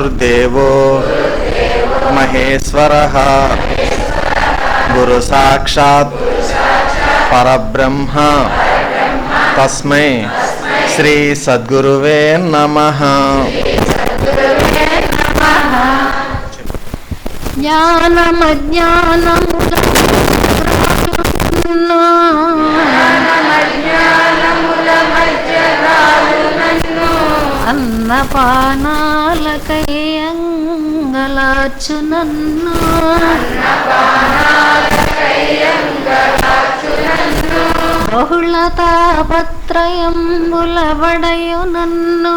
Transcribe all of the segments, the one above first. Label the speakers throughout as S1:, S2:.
S1: గురుర్దేవో మహేశ్వరః గురు సాక్షాత్ పరబ్రహ్మ తస్మై శ్రీ సద్గురువే నమః.
S2: అన్నపానాలకై అంగలార్చు నన్ను బహుళ తాపత్రయంబులబడయు నన్ను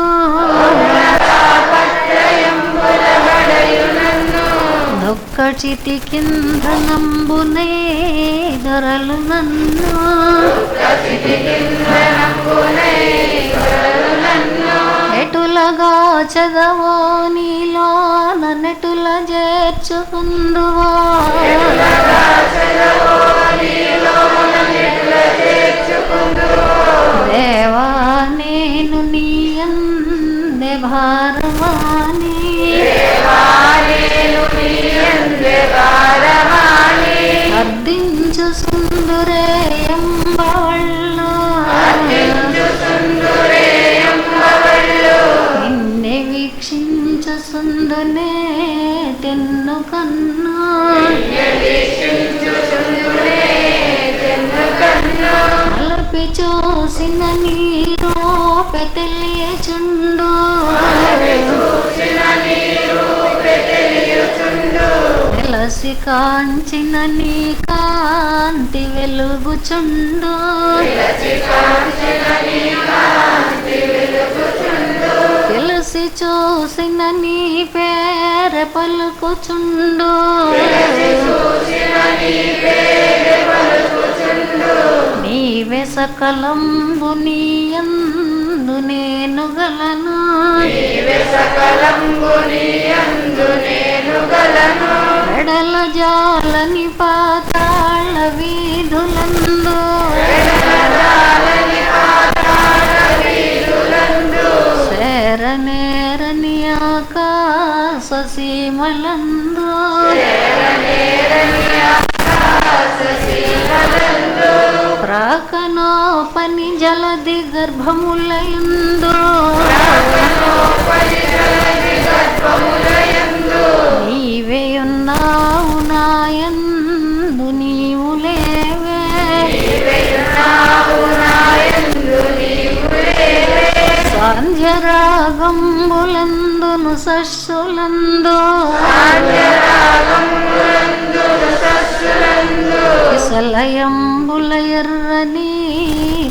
S2: దుఃఖ చితి కిందనంబునే దొరలు నన్ను ఎటులగా చదవో నీలో నన్నెటుల చేర్చుకుందువో దేవా నేను నీ అందే భారవాణి అర్దించు సుందురేయంబవళ్ళు నిన్నే వీక్షించు సుందునే తెన్ను కన్ను అలపి చూసిన నీరు పెతలియచుండు వెలసి కాంచిన నీ కాంతి వెలుగుచుండు తెలిసి చూసిన నీ పేర పలుకుచుండు నీవే సకలంబు నీయందు నేను గలను వెడల జాలని పాతాళ వీధులందు శరనేరని ఆకాశ సీమలందు ప్రాకనోపని జలది గర్భములయందు నీవే ఉన్నావు నాయందు నీవు లేవే సాంధ్యరాగంబులందును సస్సులందు విసలయంబుల ఎర్రని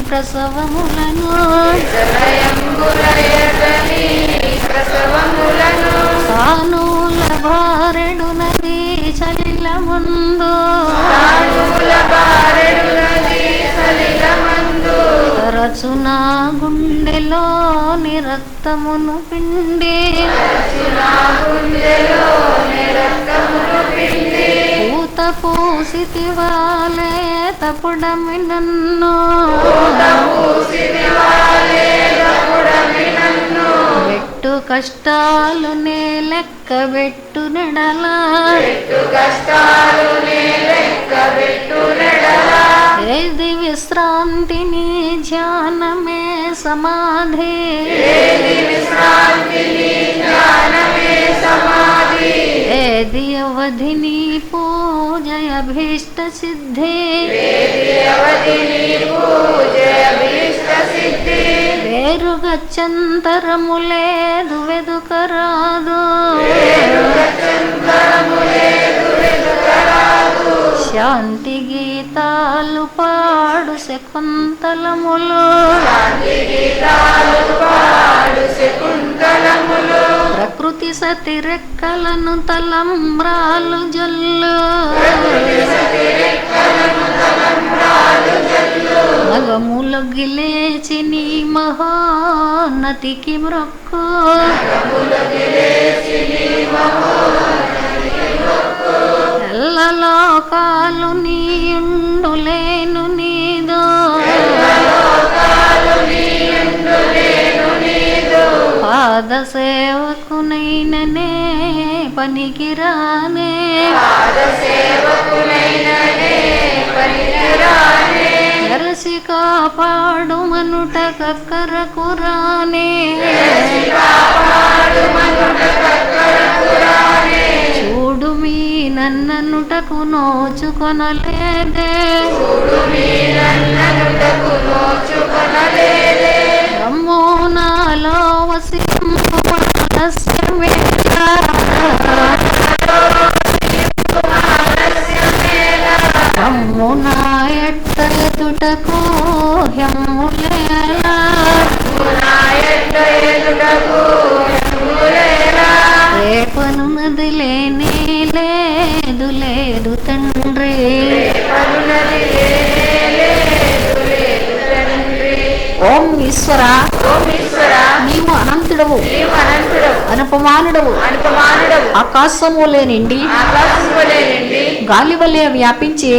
S2: ప్రసవములను సానుల భారెడు నది చలిలమందు తరచునా గుండెలోని రక్తమును పిండి పూత పూసితివాలే తపుడమి నన్ను పెట్టు కష్టాలు నే లెక్క పెట్టు నెడలా ఏది విశ్రాంతి నీ ధ్యానమే సమాధి ఏది అవధి నీ పూజ అభీష్ట సిద్ధి వేరుగచ్చంతరము లేదు వెదుకరాదు శాంతి గీతాలు పాడు శకుంతలములు ప్రకృతి సతి రెక్కలను తలంబ్రాలు జల్లు మగములు గిలేచి నీ మహోన్నతికి మ్రొక్కు ఎల్లలోకాలు నీయుండులేను నీదో పాద సేవకునైన నే పనికిరానే ఎరసి కాపాడు మనుట కక్కరకురానే చూడు మీ నన్ననుటకు నోచుకొనలేదే రమ్మో నాలో వసింపు ఆలస్యమేలా రమ్ము నా ఎట్టెదుటకు హెమ్ములేలా రేపనున్నది లేనే లేదు లేదు తండ్రి ఓం ఈశ్వర నీవు అనంతుడవు అనుపమానుడవు ఆకాశములే నిండి గాలి వలె వ్యాపించి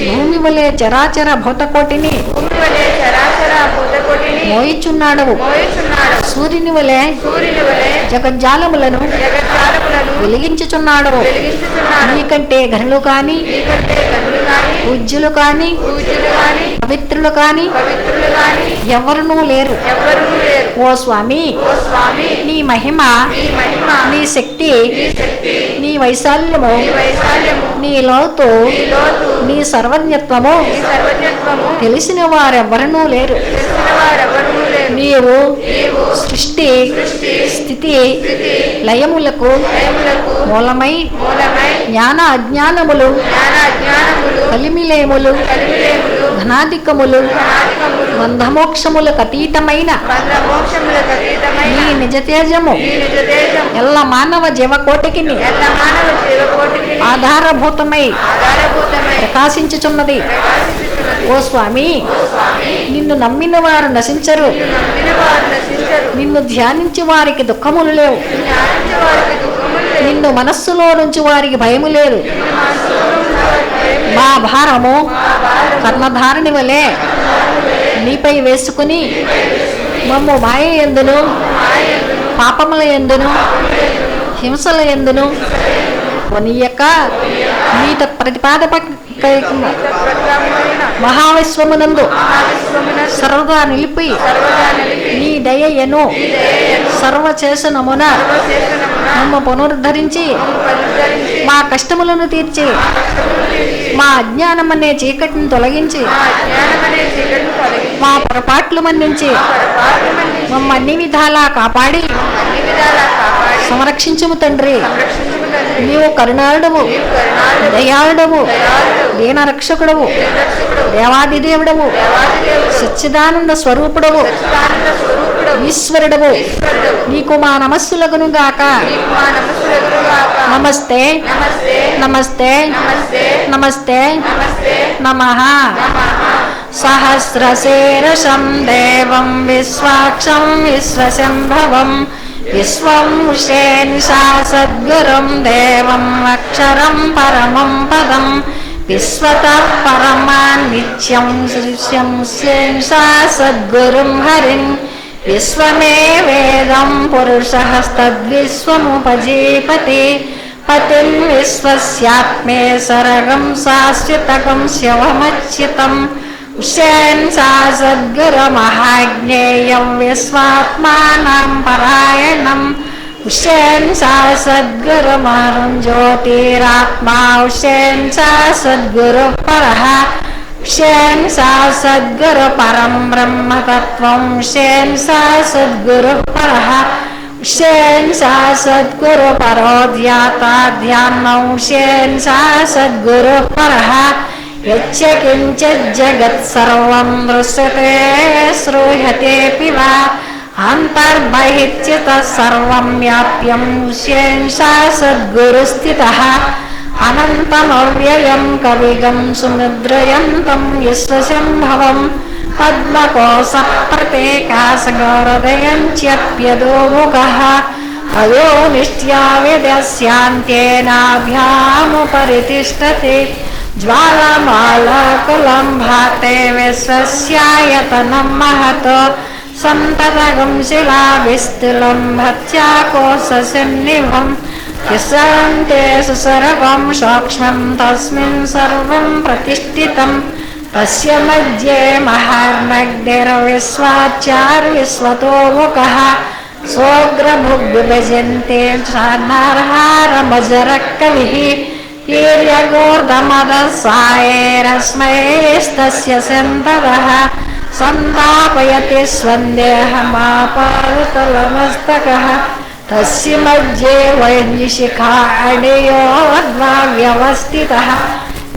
S2: భూమి వలె చరాచర భూతకోటిని మోయిచున్నాడవు సూర్యుని వలె జగజ్జాలములను వెలిగించుచున్నాడు నీకంటే ఘనులు కాని పూజ్యులు కాని పవిత్రులు కాని ఎవరునూ లేరు ఓ స్వామి నీ మహిమ నీ శక్తి నీ వైశాల్యము నీ లోతు నీ సర్వజ్ఞత్వము తెలిసిన వారెవరనూ లేరు నీవు సృష్టి స్థితి లయములకు మూలమై జ్ఞాన అజ్ఞానములు కలిమిలేములు ఘనాధికములు బంధమోక్షములకు అతీతమైన నీ నిజ తేజము ఎల్ల మానవ జీవకోటికి ఆధారభూతమై ప్రకాశించుచున్నది ఓ స్వామి నిన్ను నమ్మిన వారు నశించరు నిన్ను ధ్యానించి వారికి దుఃఖములు లేవు నిన్ను మనస్సులో నుంచి వారికి భయము లేదు మా భారము కర్ణధారుని వలె నీపై వేసుకుని మమ్ము మాయ ఎందును పాపముల ఎందును హింసల ఎందును కొనియక నీత మహావిశ్వమునందు సర్వదా నిలిపి నీ దయను సర్వచేసనమున మమ్మ పునరుద్ధరించి మా కష్టములను తీర్చి మా అజ్ఞానమనే చీకటిని తొలగించి మా పొరపాట్లు మన్నించి మమ్మ అన్ని విధాలా కాపాడి సంరక్షించుము తండ్రి నీవు కరుణాళుడవు దయాళుడవు దీనరక్షకుడవు దేవాదిదేవుడవు సచ్చిదానంద స్వరూపుడవు ఈశ్వరుడవు నీకు మా నమస్సులగును గాక నమస్తే నమస్తే నమస్తే నమః సహస్రశీర్షం దేవం విశ్వాక్షం విశ్వశంభవం విశ్వం ఉషేన్షా సద్గురుం దేవం అక్షరం పరమం పదం విశ్వతః పరమాన్ నిత్యం శిష్యం శేన్షా సద్గురుం హరిన్ విశ్వమేవేదం పురుషః తద్విశ్వముపజీపతి పతిం విశ్వస్యాత్మే సరగం శాశ్వతకం శివమచ్యుతం ఉషేన్షా సద్గురుమహాజ్ఞేయం విశ్వాత్మానం పరాయణం ఉషేన్షా సద్గురుమహరం జ్యోతిరాత్మా ఉషేన్షా సద్గురు పరః ఉషేన్షా సద్గురు పరం బ్రహ్మతత్వం ఉషేన్షా సద్గురు పరః ఉషేన్షా సద్గురు పరోధ్యాతాధ్యానం ఉషేన్షా సద్గురు పరః యచ్చ కించిత్ జగత్ సర్వం దృశ్యతే శ్రూయతేపి వా అంతర్బహిర్చితః సర్వం వ్యాప్యం ఉషేన్షా సద్గురు స్థితః అనంతమవ్యయం కవిగం సుముద్రయంతం విశ్వశంభవం పద్మకోశ ప్రత్యేకాసగౌరదయంచ్యప్యదోముఖః అదో నిష్ట్యావిదస్యాంత్యేనాభ్యాముపరితిష్టతే జ్వాలమాలాకులం భాతే విశ్వస్యాయతనం మహతో సంతతగం శిలావిస్థిలం భత్యాకోశసన్నిభం यस्यान्ते सर्वं सूक्ष्मं तस्मिन् सर्वं प्रतिष्ठितं तस्य मध्ये महार्नग्निर्विश्वाचार्यस्वतो मुखः सोऽग्रभुग्विभजन्ते नारहारमजरकविः वीर्यगोर्धमदसायैरस्मैस्तस्य सन्ततः सन्तापयति स्वन्देहमापादतलमस्तकः तस्य मध्ये वह्निशिखा अणयोर्वा व्यवस्थितः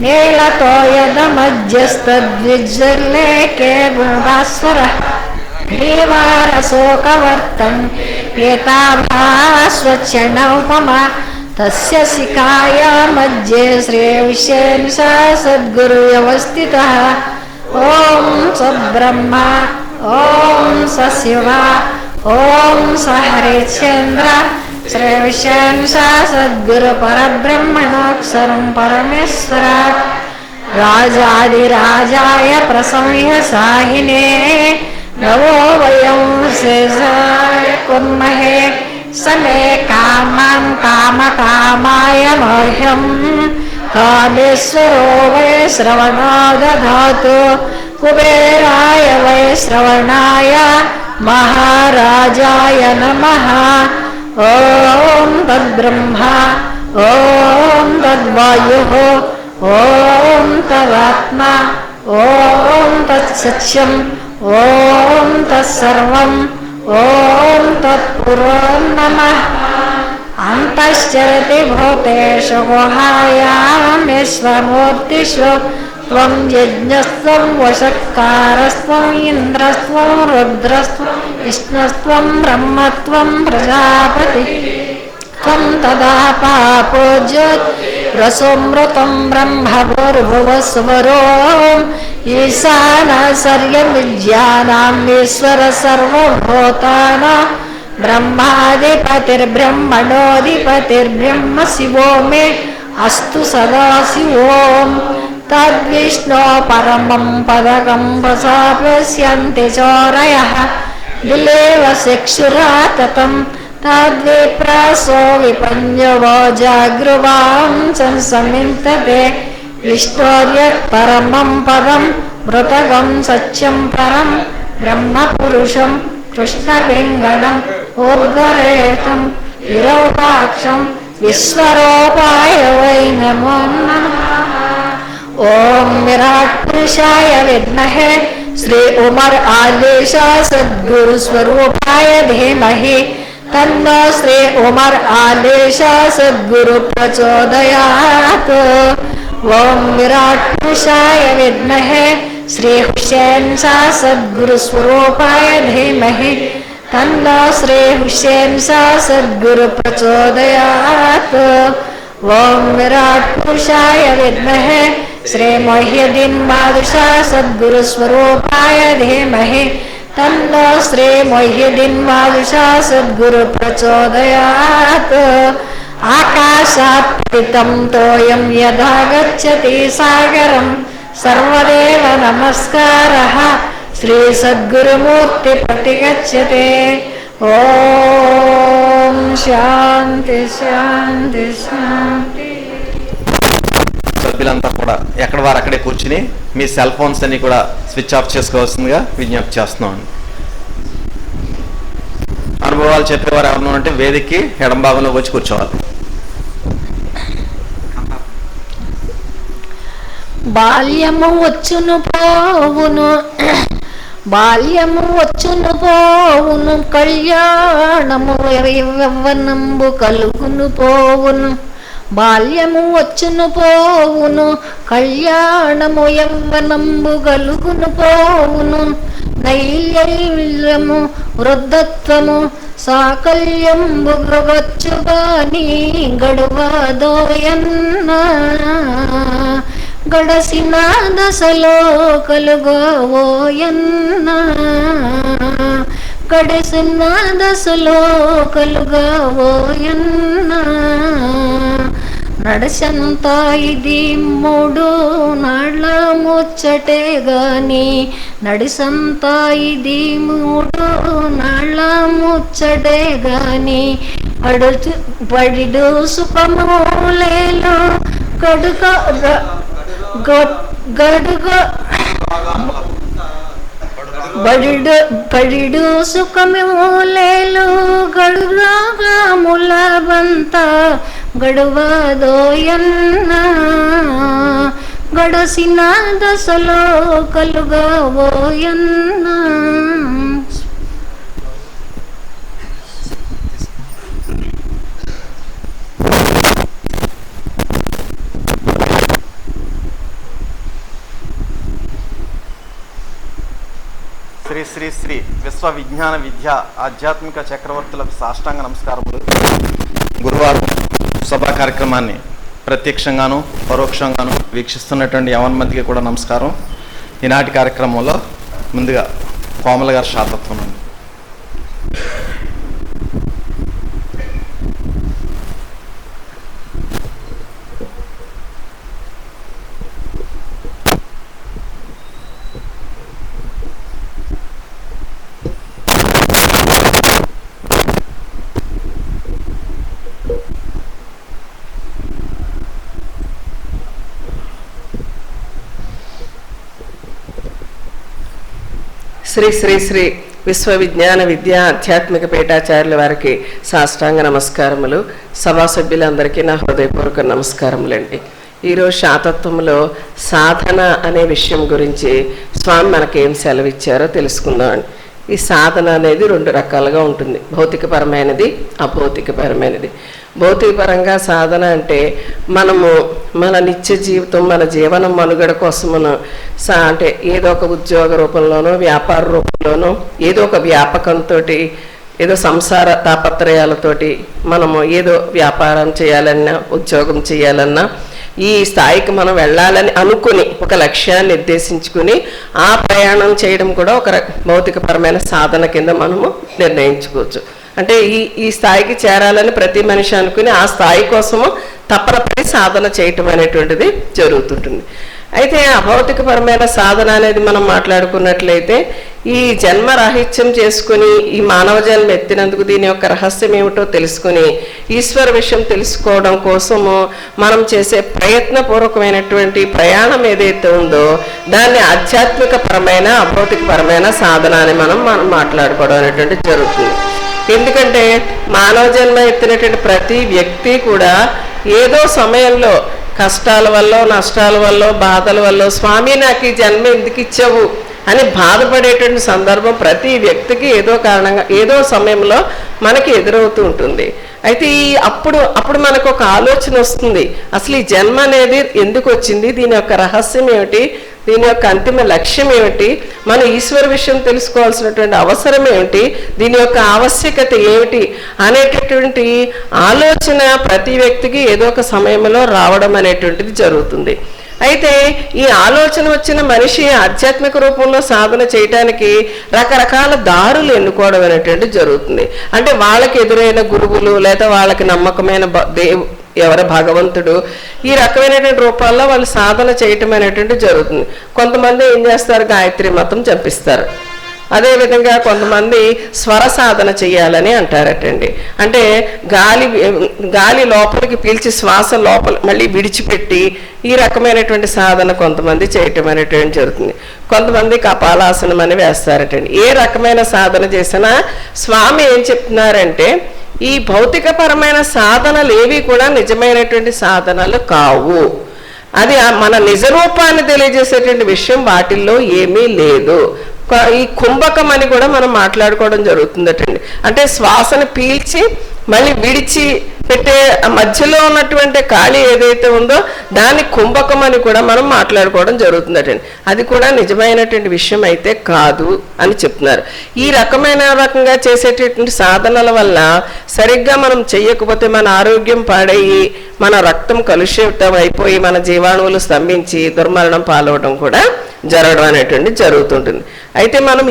S2: नीलतो यदमध्यस्तद्विज्जलेके भास्वरः ग्रीवारशोकवर्तं एताभास्वच्छनौपमा तस्य शिखाया मध्ये श्रेयविशेषा सद्गुरुव्यवस्थितः ॐ स ब्रह्मा ॐ स शिवा ॐ स हरिश्चन्द्र श्रेयविशेषा सद्गुरुपरब्रह्मणोऽक्षरं परमेश्वर राजाधिराजाय प्रसंयसाहिने नमो वयं शेषाय कुर्महे समे कामं कामकामाय मह्यं कामेश्वरो वै श्रवणो दधातु कुबेराय वै श्रवणाय महाराजाय नमः ॐ तद्ब्रह्मा ॐ तद्वायुः ॐ तदात्मा ॐ तत्सत्यम् ॐ तत्सर्वम् ॐ तत्पुरुषं नमः अन्तश्चरति भूतेषु गुहायामेश्वरमूर्तिषु त्वं यज्ञस्त्वं वषट्कारस्त्वं इन्द्रस्त्वं रुद्रस्त्वं विष्णुस्त्वं ब्रह्मत्वं प्रजापति त्वं तदा पापोज्योत् रसोमृतं ब्रह्मभूर्भुवस्वरो ईशानसर्वविद्यानामीश्वर सर्वभूतानां ब्रह्माधिपतिर्ब्रह्मणोऽधिपतिर्ब्रह्म शिवो मे अस्तु सदाशिवों तद्विष्णो परमं पदकं प्रसाप्यन्ति चोरयः दिलेव चक्षुराततं तद्विप्रसो विपञ्जवो जागृवां संसमिन्तते विष्णोर्यत् परमं पदं मृतकं सत्यं परं ब्रह्मपुरुषं कृष्णलिङ्गनम् ऊर्ध्वरेतं विरूपाक्षं विश्वरूपाय वै नमो नमः ॐ विराट्पुरुषाय विद्महे श्री उमर आलेशा सद्गुरुस्वरूपाय धीमहि तन्नो श्री उमर आलेशा सद्गुरु प्रचोदयात् ॐ विराट्पुरुषाय विद्महे श्री हुसैन शाह सद्गुरुस्वरूपाय धीमहि तन्नो श्री हुसैन शाह सद्गुरु प्रचोदयात् ॐ विराट्पुरुषाय विद्महे श्री मोहिउद्दीन बादशाह सद्गुरुस्वरूपाय धीमहि तन्नो श्री मोहिउद्दीन बादशाह सद्गुरु प्रचोदयात् आकाशात् पतितं तोयं यदा गच्छति सागरं सर्वदेव नमस्कारः श्री सद्गुरुमूर्ति प्रतिगच्छते ॐ शांति शांति शांति
S1: సభ్యులంతా కూడా ఎక్కడ వారు అక్కడే కూర్చుని మీ సెల్ ఫోన్స్ అన్ని కూడా స్విచ్ ఆఫ్ చేసుకోవాల్సిందిగా విజ్ఞప్తి చేస్తున్నాం. అనుభవాలు చెప్పేవారు ఎవరు అంటే వేదికకి ఎడం భాగంలో వచ్చి కూర్చోవాలి.
S2: బాల్యము వచ్చును పోవును బాల్యము వచ్చును పోవును కళ్యాణము యవ్వనంబు కలుగును పోవును బాల్యము వచ్చును పోవును కళ్యాణము యవ్వనంబు కలుగును పోవును నైల్యము వృద్ధత్వము సాకల్యంబు గృగచ్చుగాని గడువదోయన్న గడసిన దశలో కలుగోయన్న గడసిన దశలో కలుగోయన్న నడసంతా ఇది 3 నాళ్ళ ముచ్చటే గాని నడిసంతా ఇది 3 నాళ్ళ ముచ్చటే గాని బడిడు సుఖములేలు గడుగ గడుగ బడిడు సుఖములేలు గడుగాముల బంత గడువదోయన్న గడసిన దశలో కలుగబోయన్న.
S1: శ్రీ శ్రీ శ్రీ విశ్వ విజ్ఞాన విద్య ఆధ్యాత్మిక చక్రవర్తులకు సాష్టాంగ నమస్కారములు. గురువారం సభా కార్యక్రమాన్ని ప్రత్యక్షంగాను పరోక్షంగాను వీక్షిస్తున్నటువంటి యవన్మందికి కూడా నమస్కారం. ఈనాటి కార్యక్రమంలో ముందుగా కోమల గారి శాతత్వం ఉంది.
S3: శ్రీ శ్రీ శ్రీ విశ్వ విజ్ఞాన విద్య ఆధ్యాత్మిక పీఠాచార్యుల వారికి సాష్టాంగ నమస్కారములు. సభా సభ్యులందరికీ నా హృదయపూర్వక నమస్కారములండి. ఈరోజు శాతత్వంలో సాధన అనే విషయం గురించి స్వామి మనకేం సెలవిచ్చారో తెలుసుకుందామండి. ఈ సాధన అనేది రెండు రకాలుగా ఉంటుంది, భౌతికపరమైనది, అభౌతికపరమైనది. భౌతికపరంగా సాధన అంటే మనము మన నిత్య జీవితం, మన జీవన మనుగడ కోసమును అంటే ఏదో ఒక ఉద్యోగ రూపంలోనో వ్యాపార రూపంలోనో ఏదో ఒక వ్యాపకంతో ఏదో సంసార తాపత్రయాలతోటి మనము ఏదో వ్యాపారం చేయాలన్నా ఉద్యోగం చేయాలన్నా ఈ స్థాయికి మనం వెళ్ళాలని అనుకుని ఒక లక్ష్యాన్ని నిర్దేశించుకుని ఆ ప్రయాణం చేయడం కూడా ఒక భౌతికపరమైన సాధన కింద మనము నిర్ణయించుకోవచ్చు. అంటే ఈ స్థాయికి చేరాలని ప్రతి మనిషి అనుకుని ఆ స్థాయి కోసము తపనపడి సాధన చేయటం అనేటువంటిది జరుగుతుంటుంది. అయితే అభౌతికపరమైన సాధన అనేది మనం మాట్లాడుకున్నట్లయితే ఈ జన్మ రాహిత్యం చేసుకుని ఈ మానవ జన్మ ఎత్తినందుకు దీని యొక్క రహస్యం ఏమిటో తెలుసుకుని ఈశ్వర విషయం తెలుసుకోవడం కోసము మనం చేసే ప్రయత్నపూర్వకమైనటువంటి ప్రయాణం ఏదైతే ఉందో దాన్ని ఆధ్యాత్మిక పరమైన అభౌతికపరమైన సాధన అని మనం మాట్లాడుకోవడం అనేటువంటిది జరుగుతుంది. ఎందుకంటే మానవ జన్మ ఎత్తినటువంటి ప్రతి వ్యక్తి కూడా ఏదో సమయంలో కష్టాల వల్ల, నష్టాల వల్ల, బాధల వల్ల స్వామి నాకు ఈ జన్మ ఎందుకు ఇచ్చావు అని బాధపడేటువంటి సందర్భం ప్రతి వ్యక్తికి ఏదో కారణంగా ఏదో సమయంలో మనకి ఎదురవుతూ ఉంటుంది. అయితే అప్పుడు మనకు ఒక ఆలోచన వస్తుంది, అసలు ఈ జన్మ అనేది ఎందుకు వచ్చింది, దీని యొక్క రహస్యం ఏమిటి, దీని యొక్క అంతిమ లక్ష్యం ఏమిటి, మన ఈశ్వర విషయం తెలుసుకోవాల్సినటువంటి అవసరం ఏమిటి, దీని యొక్క ఆవశ్యకత ఏమిటి అనేటటువంటి ఆలోచన ప్రతి వ్యక్తికి ఏదో ఒక సమయంలో రావడం అనేటువంటిది జరుగుతుంది. అయితే ఈ ఆలోచన వచ్చిన మనిషి ఆధ్యాత్మిక రూపంలో సాధన చేయటానికి రకరకాల దారులు ఎన్నుకోవడం అనేటువంటి జరుగుతుంది. అంటే వాళ్ళకి ఎదురైన గురువులు లేదా వాళ్ళకి నమ్మకమైన ఎవరి భగవంతుడు ఈ రకమైనటువంటి రూపాల్లో వాళ్ళు సాధన చేయటం అనేటువంటి జరుగుతుంది. కొంతమంది ఏం చేస్తారు, గాయత్రి మతం జపిస్తారు. అదేవిధంగా కొంతమంది స్వర సాధన చేయాలని అంటారటండి. అంటే గాలి లోపలికి పీల్చి శ్వాస లోపల మళ్ళీ విడిచిపెట్టి ఈ రకమైనటువంటి సాధన కొంతమంది చేయటం అనేటువంటి జరుగుతుంది. కొంతమంది కపాలాసనం అని వేస్తారటండి. ఏ రకమైన సాధన చేసినా స్వామి ఏం చెప్తున్నారంటే ఈ భౌతికపరమైన సాధనలు ఏవి కూడా నిజమైనటువంటి సాధనలు కావు. అది మన నిజరూపాన్ని తెలియజేసేటువంటి విషయం వాటిల్లో ఏమీ లేదు. ఈ కుంభకం అని కూడా మనం మాట్లాడుకోవడం జరుగుతుందటండి. అంటే శ్వాసను పీల్చి మళ్ళీ విడిచి పెట్టే మధ్యలో ఉన్నటువంటి ఖాళీ ఏదైతే ఉందో దాన్ని కుంభకం అని కూడా మనం మాట్లాడుకోవడం జరుగుతుందటండి. అది కూడా నిజమైనటువంటి విషయం అయితే కాదు అని చెప్తున్నారు. ఈ రకంగా చేసేటటువంటి సాధనల వల్ల సరిగ్గా మనం చెయ్యకపోతే మన ఆరోగ్యం పాడయ్యి మన రక్తం కలుషితం అయిపోయి మన జీవాణువులు స్తంభించి దుర్మరణం పాలవడం కూడా జరగడం అనేటువంటి జరుగుతుంటుంది. అయితే మనం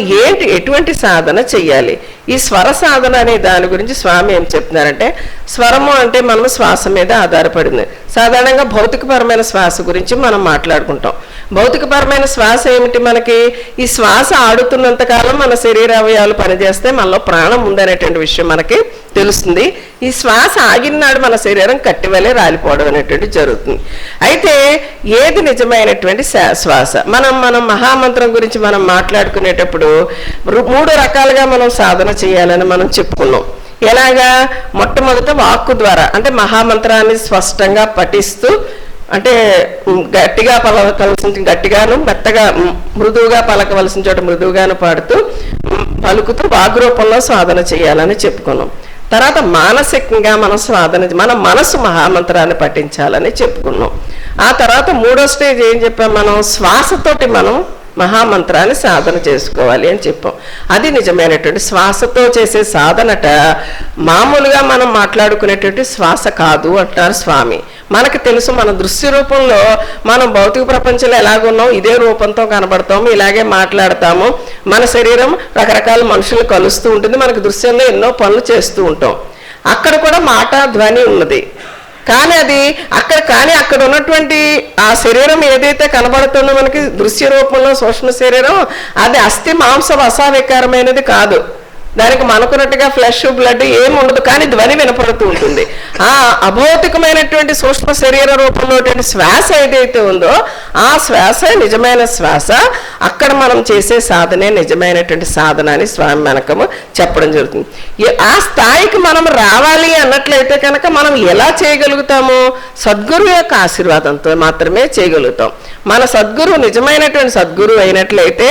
S3: ఎటువంటి సాధన చెయ్యాలి? ఈ స్వర సాధన అనే దాని గురించి స్వామి ఏం చెప్తున్నారంటే, స్వరము అంటే మనం శ్వాస మీద ఆధారపడింది. సాధారణంగా భౌతికపరమైన శ్వాస గురించి మనం మాట్లాడుకుంటాం. భౌతికపరమైన శ్వాస ఏమిటి? మనకి ఈ శ్వాస ఆడుతున్నంత కాలం మన శరీర అవయవాలు పనిచేస్తే మనలో ప్రాణం ఉందనేటువంటి విషయం మనకి తెలుస్తుంది. ఈ శ్వాస ఆగినాడు మన శరీరం కట్టివలే రాలిపోవడం అనేటువంటి జరుగుతుంది. అయితే ఏది నిజమైనటువంటి శ్వాస? మనం మహామంత్రం గురించి మనం మాట్లాడుకునేటప్పుడు 3 రకాలుగా మనం సాధన చేయాలని మనం చెప్పుకున్నాం. ఎలాగా? మొట్టమొదట వాక్కు ద్వారా, అంటే మహామంత్రాన్ని స్పష్టంగా పఠిస్తూ, అంటే గట్టిగా పలకవలసిన గట్టిగాను, మెత్తగా మృదువుగా పలకవలసిన చోట మృదువుగాను పాడుతూ పలుకుతూ వాగ్రూపంలో సాధన చేయాలని చెప్పుకున్నాం. తర్వాత మానసికంగా మనం మన మనసు మహామంత్రాన్ని పఠించాలని చెప్పుకున్నాం. ఆ తర్వాత 3వ స్టేజ్ ఏం చెప్పాం? మనం శ్వాసతోటి మనం మహామంత్రాన్ని సాధన చేసుకోవాలి అని చెప్పాం. అది నిజమైనటువంటి శ్వాసతో చేసే సాధనట మామూలుగా మనం మాట్లాడుకునేటువంటి శ్వాస కాదు అంటారు స్వామి. మనకు తెలుసు, మన దృశ్య రూపంలో మనం భౌతిక ప్రపంచంలో ఎలాగున్నాం ఇదే రూపంతో కనబడతాము, ఇలాగే మాట్లాడతాము. మన శరీరం రకరకాల మనుషులు కలుస్తూ ఉంటుంది, మనకు దృశ్యంలో ఎన్నో పనులు చేస్తూ ఉంటాం. అక్కడ కూడా మాట ధ్వని ఉన్నది. కానీ అక్కడ ఉన్నటువంటి ఆ శరీరం ఏదైతే కనబడుతుందో మనకి దృశ్య రూపంలో సూక్ష్మ శరీరం, అది అస్థి మాంస వసావికారమైనది కాదు. దానికి మనకున్నట్టుగా ఫ్లెష్ బ్లడ్ ఏమి ఉండదు, కానీ ధ్వని వినపడుతూ ఉంటుంది. ఆ అభౌతికమైనటువంటి సూక్ష్మ శరీర రూపంలో శ్వాస ఏదైతే ఉందో ఆ శ్వాస నిజమైన శ్వాస. అక్కడ మనం చేసే సాధనే నిజమైనటువంటి సాధన అని స్వామి మనకము చెప్పడం జరుగుతుంది. ఆ స్థాయికి మనం రావాలి అన్నట్లయితే కనుక మనం ఎలా చేయగలుగుతాము? సద్గురువు యొక్క ఆశీర్వాదంతో మాత్రమే చేయగలుగుతాం. మన సద్గురువు నిజమైనటువంటి సద్గురువు అయినట్లయితే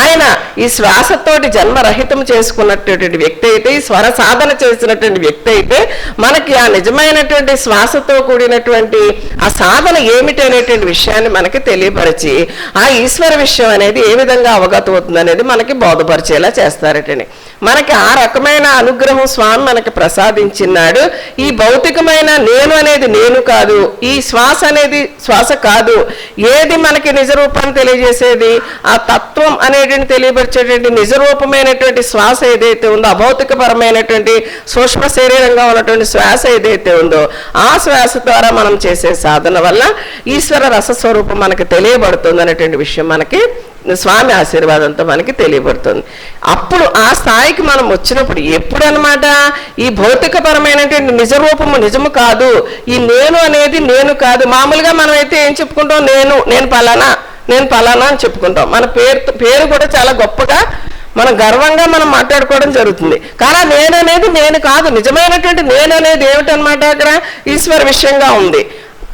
S3: ఆయన ఈ శ్వాసతోటి జన్మరహితం చేసుకున్నటువంటి వ్యక్తి అయితే, ఈ స్వర సాధన చేసినటువంటి వ్యక్తి అయితే మనకి ఆ నిజమైనటువంటి శ్వాసతో కూడినటువంటి ఆ సాధన ఏమిటి అనేటువంటి విషయాన్ని మనకి తెలియపరిచి ఆ ఈశ్వర విషయం అనేది ఏ విధంగా అవగతం అవుతుంది అనేది మనకి బోధపరిచేలా చేస్తారటండి. మనకి ఆ రకమైన అనుగ్రహం స్వామి మనకి ప్రసాదించినాడు. ఈ భౌతికమైన నేను అనేది నేను కాదు, ఈ శ్వాస అనేది శ్వాస కాదు. ఏది మనకి నిజరూపాన్ని తెలియజేసేది? ఆ తత్వం అనేటువంటి తెలియపరిచేటువంటి నిజరూపమైనటువంటి శ్వాస ఏదైతే ఉందో, అభౌతికపరమైనటువంటి సూక్ష్మ శరీరంగా ఉన్నటువంటి శ్వాస ఏదైతే ఉందో ఆ శ్వాస ద్వారా మనం చేసే సాధన వల్ల ఈశ్వర రసస్వరూపం మనకి తెలియబడుతుంది అనేటువంటి విషయం మనకి స్వామి ఆశీర్వాదంతో మనకి తెలియబడుతుంది. అప్పుడు ఆ స్థాయికి మనం వచ్చినప్పుడు ఎప్పుడు అనమాట? ఈ భౌతికపరమైనటువంటి నిజరూపము నిజము కాదు, ఈ నేను అనేది నేను కాదు. మామూలుగా మనం అయితే ఏం చెప్పుకుంటాం? నేను పలానా అని చెప్పుకుంటాం. మన పేరు కూడా చాలా గొప్పగా మనం గర్వంగా మనం మాట్లాడుకోవడం జరుగుతుంది. కానీ నేను అనేది నేను కాదు. నిజమైనటువంటి నేను అనేది ఏమిటనమాట? అక్కడ ఈశ్వర విషయంగా ఉంది,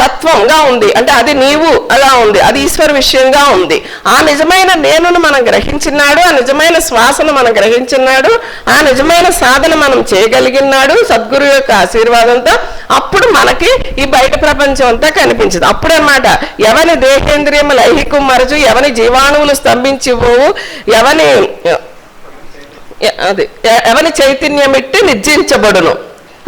S3: తత్వంగా ఉంది. అంటే అది నీవు అలా ఉంది, అది ఈశ్వర విషయంగా ఉంది. ఆ నిజమైన నేనును మనం గ్రహించినాడు, ఆ నిజమైన శ్వాసను మనం గ్రహించినాడు, ఆ నిజమైన సాధన మనం చేయగలిగినాడు సద్గురు యొక్క ఆశీర్వాదంతో. అప్పుడు మనకి ఈ బయట ప్రపంచం అంతా కనిపించదు. అప్పుడన్నమాట ఎవని దేహేంద్రియము లైహికం మరచు, ఎవని జీవాణువులు స్తంభించిపోవు, ఎవని చైతన్యమిట్టి నిర్జించబడును.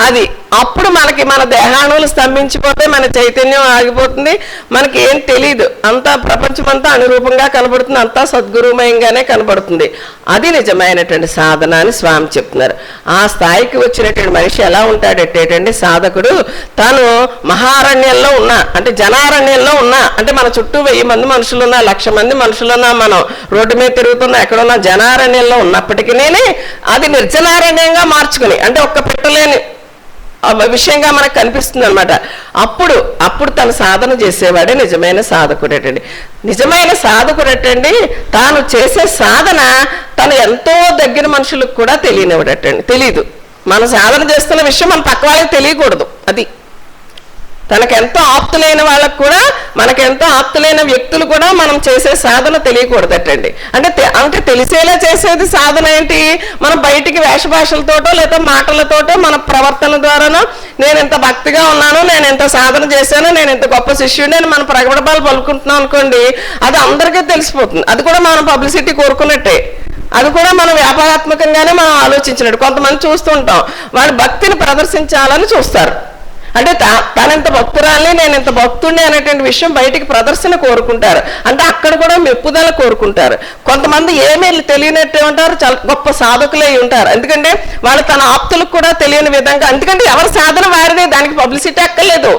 S3: అది అప్పుడు మనకి మన దేహాణువులు స్తంభించిపోతే మన చైతన్యం ఆగిపోతుంది, మనకి ఏం తెలియదు, అంతా ప్రపంచం అంతా అనురూపంగా కనబడుతుంది, అంతా సద్గురుమయంగానే కనబడుతుంది. అది నిజమైనటువంటి సాధన అని స్వామి చెప్తున్నారు. ఆ స్థాయికి వచ్చినటువంటి మనిషి ఎలా ఉంటాడంటేటండి, సాధకుడు తాను మహారణ్యంలో ఉన్నా, అంటే జనారణ్యంలో ఉన్నా, అంటే మన చుట్టూ 1000 మంది మనుషులున్నా, 1,00,000 మంది మనుషులున్నా, మనం రోడ్డు మీద తిరుగుతున్నా, ఎక్కడున్నా జనారణ్యంలో ఉన్నప్పటికీ అది నిర్జనారణ్యంగా మార్చుకుని, అంటే ఒక్క పెట్టలేని విషయంగా మనకు కనిపిస్తుంది అనమాట. అప్పుడు తను సాధన చేసేవాడే నిజమైన సాధకుడేటండి. నిజమైన సాధకుడటండి తాను చేసే సాధన తను ఎంతో దగ్గర మనుషులకు కూడా తెలీదు. మన సాధన చేస్తున్న విషయం మన పక్క వాళ్ళకి తెలియకూడదు. అది తనకెంతో ఆప్తులైన వాళ్ళకు కూడా, మనకెంతో ఆప్తులైన వ్యక్తులు కూడా మనం చేసే సాధన తెలియకూడదటండి. అంటే తెలిసేలా చేసేది సాధన ఏంటి? మనం బయటికి వేషభాషలతోటో లేదా మాటలతోటో మన ప్రవర్తన ద్వారానో నేను ఎంత భక్తిగా ఉన్నాను, నేను ఎంత సాధన చేశాను, నేను ఎంత గొప్ప శిష్యుడిని అని మన ప్రగడపాలు పలుకుంటున్నాం అనుకోండి, అది అందరికీ తెలిసిపోతుంది. అది కూడా మనం పబ్లిసిటీ కోరుకున్నట్టే, అది కూడా మనం వ్యాపారాత్మకంగానే మనం ఆలోచించినట్టు. కొంతమంది చూస్తుంటాం, వాళ్ళు భక్తిని ప్రదర్శించాలని చూస్తారు. అంటే తనంత భక్తురాలి, నేను ఎంత భక్తుడిని అనేటువంటి విషయం బయటికి ప్రదర్శన కోరుకుంటారు. అంటే అక్కడ కూడా మెప్పుదల కోరుకుంటారు. కొంతమంది ఏమీ తెలియనట్టు ఉంటారు, చాలా గొప్ప సాధకులై ఉంటారు. ఎందుకంటే వాళ్ళు తన ఆప్తులకు కూడా తెలియని విధంగా, ఎందుకంటే ఎవరి సాధన వారిదే, దానికి పబ్లిసిటీ అక్కర్లేదు.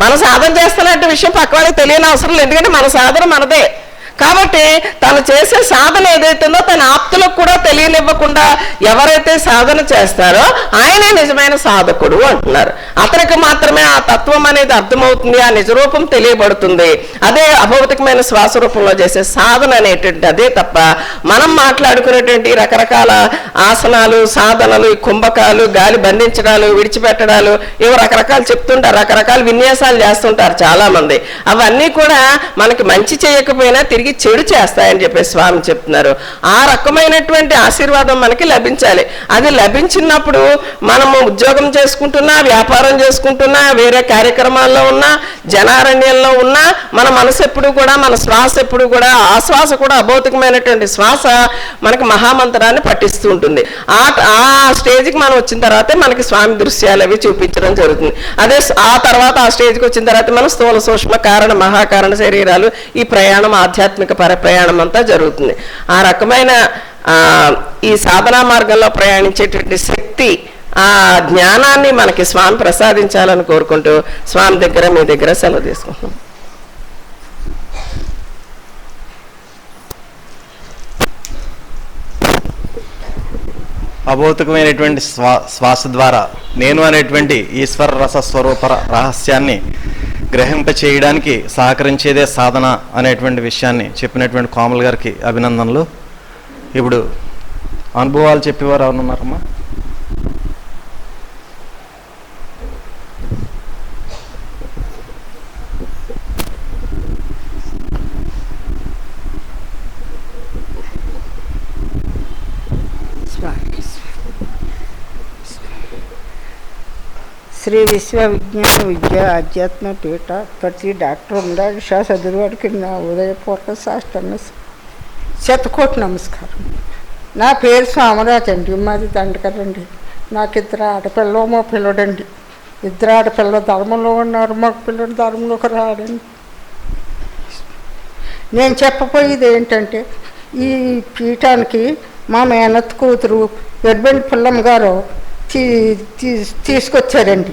S3: మన సాధన చేస్తున్నట్టు విషయం పక్క వాళ్ళకి తెలియని అవసరం లేదు, ఎందుకంటే మన సాధన మనదే. కాబట్టి తను చేసే సాధన ఏదైతుందో తన ఆప్తులకు కూడా తెలియనివ్వకుండా ఎవరైతే సాధన చేస్తారో ఆయనే నిజమైన సాధకుడు అంటున్నారు. అతనికి మాత్రమే ఆ తత్వం అనేది అర్థమవుతుంది, ఆ నిజరూపం తెలియబడుతుంది. అదే అభౌతికమైన శ్వాస రూపంలో చేసే సాధన అనేటువంటి అదే తప్ప మనం మాట్లాడుకునేటువంటి రకరకాల ఆసనాలు, సాధనలు, కుంభకాలు, గాలి బంధించడాలు, విడిచిపెట్టడాలు, ఏవో రకరకాలు చెప్తుంటారు, రకరకాల విన్యాసాలు చేస్తుంటారు చాలా మంది. అవన్నీ కూడా మనకి మంచి చేయకపోయినా తిరిగి చెడు చేస్తాయని చెప్పేసి స్వామి చెప్తున్నారు. ఆ రకమైనటువంటి ఆశీర్వాదం మనకి లభించాలి. అది లభించినప్పుడు మనము ఉద్యోగం చేసుకుంటున్నా, వ్యాపారం చేసుకుంటున్నా, వేరే కార్యక్రమాల్లో ఉన్నా, జనారణ్యంలో ఉన్నా, మన మనసు ఎప్పుడు కూడా, మన శ్వాస ఎప్పుడు కూడా, ఆ శ్వాస కూడా అభౌతికమైనటువంటి శ్వాస మనకి మహామంత్రాన్ని పట్టిస్తూ ఉంటుంది. ఆ స్టేజ్కి మనం వచ్చిన తర్వాతే మనకి స్వామి దృశ్యాలు అవి చూపించడం జరుగుతుంది. అదే ఆ తర్వాత ఆ స్టేజ్కి వచ్చిన తర్వాత మనం స్థూల సూక్ష్మ కారణ మహాకారణ శరీరాలు, ఈ ప్రయాణం ఆధ్యాత్మిక ప్రయాణం అంతా జరుగుతుంది. ఆ రకమైన ఈ సాధనా మార్గంలో ప్రయాణించేటువంటి శక్తి, ఆ జ్ఞానాన్ని మనకి స్వామి ప్రసాదించాలని కోరుకుంటూ స్వామి దగ్గర మీ దగ్గర సెలవు తీసుకుంటున్నాం.
S1: అభౌతికమైనటువంటి శ్వాస ద్వారా నేను అనేటువంటి ఈశ్వర రస స్వరూప రహస్యాన్ని గ్రహింప చేయడానికి సహకరించేదే సాధన అనేటువంటి విషయాన్ని చెప్పినటువంటి కోమల్ గారికి అభినందనలు. ఇప్పుడు అనుభవాలు చెప్పేవారు ఎవరున్నారమ్మా?
S4: శ్రీ విశ్వవిజ్ఞాన విద్య ఆధ్యాత్మ పీఠ ప్రతి డాక్టర్ ఉండాలి షా చదువుడికి నా ఉదయపూర్వక సాష్టాంగ శతకోటి నమస్కారం. నా పేరు స్వామరాజు అండి, మాది దండకరండి. నాకు ఇద్దరు ఆడపిల్ల, మా పిల్లడండి. ఇద్దరు ఆడపిల్ల ధర్మంలో ఉన్నారు, మగ పిల్లడు ధర్మంలోకి రాడండి. నేను చెప్పబోయేది ఏంటంటే, ఈ పీఠానికి మా మేనత్ కూతురు ఎడ్బండి పుల్లమ్మ గారు తీసుకొచ్చారండి.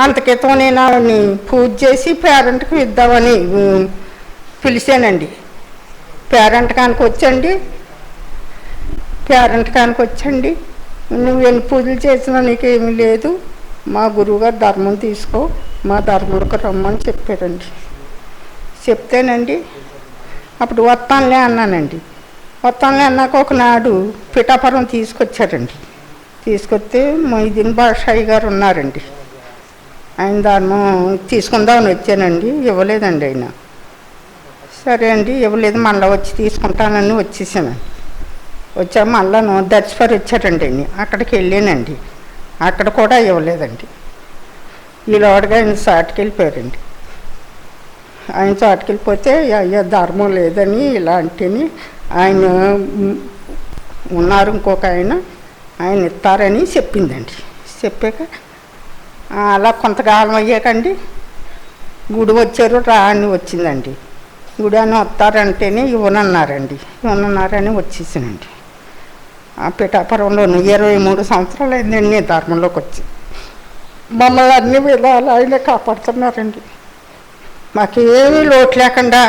S4: అంతకితం నేను ఆవిడని పూజ చేసి పేరెంట్కి ఇద్దామని పిలిచానండి. పేరెంట్కానికి వచ్చండి, నువ్వు ఎన్ని పూజలు చేసినా నీకేమీ లేదు, మా గురువుగారు ధర్మం తీసుకో, మా ధర్మంలోకి రమ్మని చెప్పారండి. చెప్తేనండి అప్పుడు వస్తానులే అన్నానండి. వస్తానులే అన్నాక ఒకనాడు పిఠాపురం తీసుకొచ్చారండి. తీసుకొస్తే మొయిదీన్ బాషాయి గారు ఉన్నారండి. ఆయన ధర్మం తీసుకుందామని వచ్చానండి, ఇవ్వలేదండి ఆయన. సరే అండి ఇవ్వలేదు, మళ్ళీ వచ్చి తీసుకుంటానని వచ్చేసానండి. వచ్చా మళ్ళా దర్శపరి వచ్చారండి ఆయన, అక్కడికి వెళ్ళానండి. అక్కడ కూడా ఇవ్వలేదండి. ఈ లోడుగా ఆయన చాటుకి వెళ్ళిపోయారండి. ఆయన చాటుకి వెళ్ళిపోతే అయ్యా ధర్మం లేదని ఇలా అంటేని ఆయన ఉన్నారు ఇంకొక ఆయన ఇస్తారని చెప్పిందండి. చెప్పాక అలా కొంతకాలం అయ్యాకండి గుడి వచ్చారు, రా అని వచ్చిందండి. గుడి అని వస్తారంటేనే ఇవ్వనన్నారని వచ్చేసానండి. ఆ పిఠాపురంలో 23 సంవత్సరాలు అయిందండి నేను ధర్మంలోకి వచ్చి. మమ్మల్ని అన్ని విధాలు ఆయనే కాపాడుతున్నారండి. మాకేమీ లోటు లేకుండా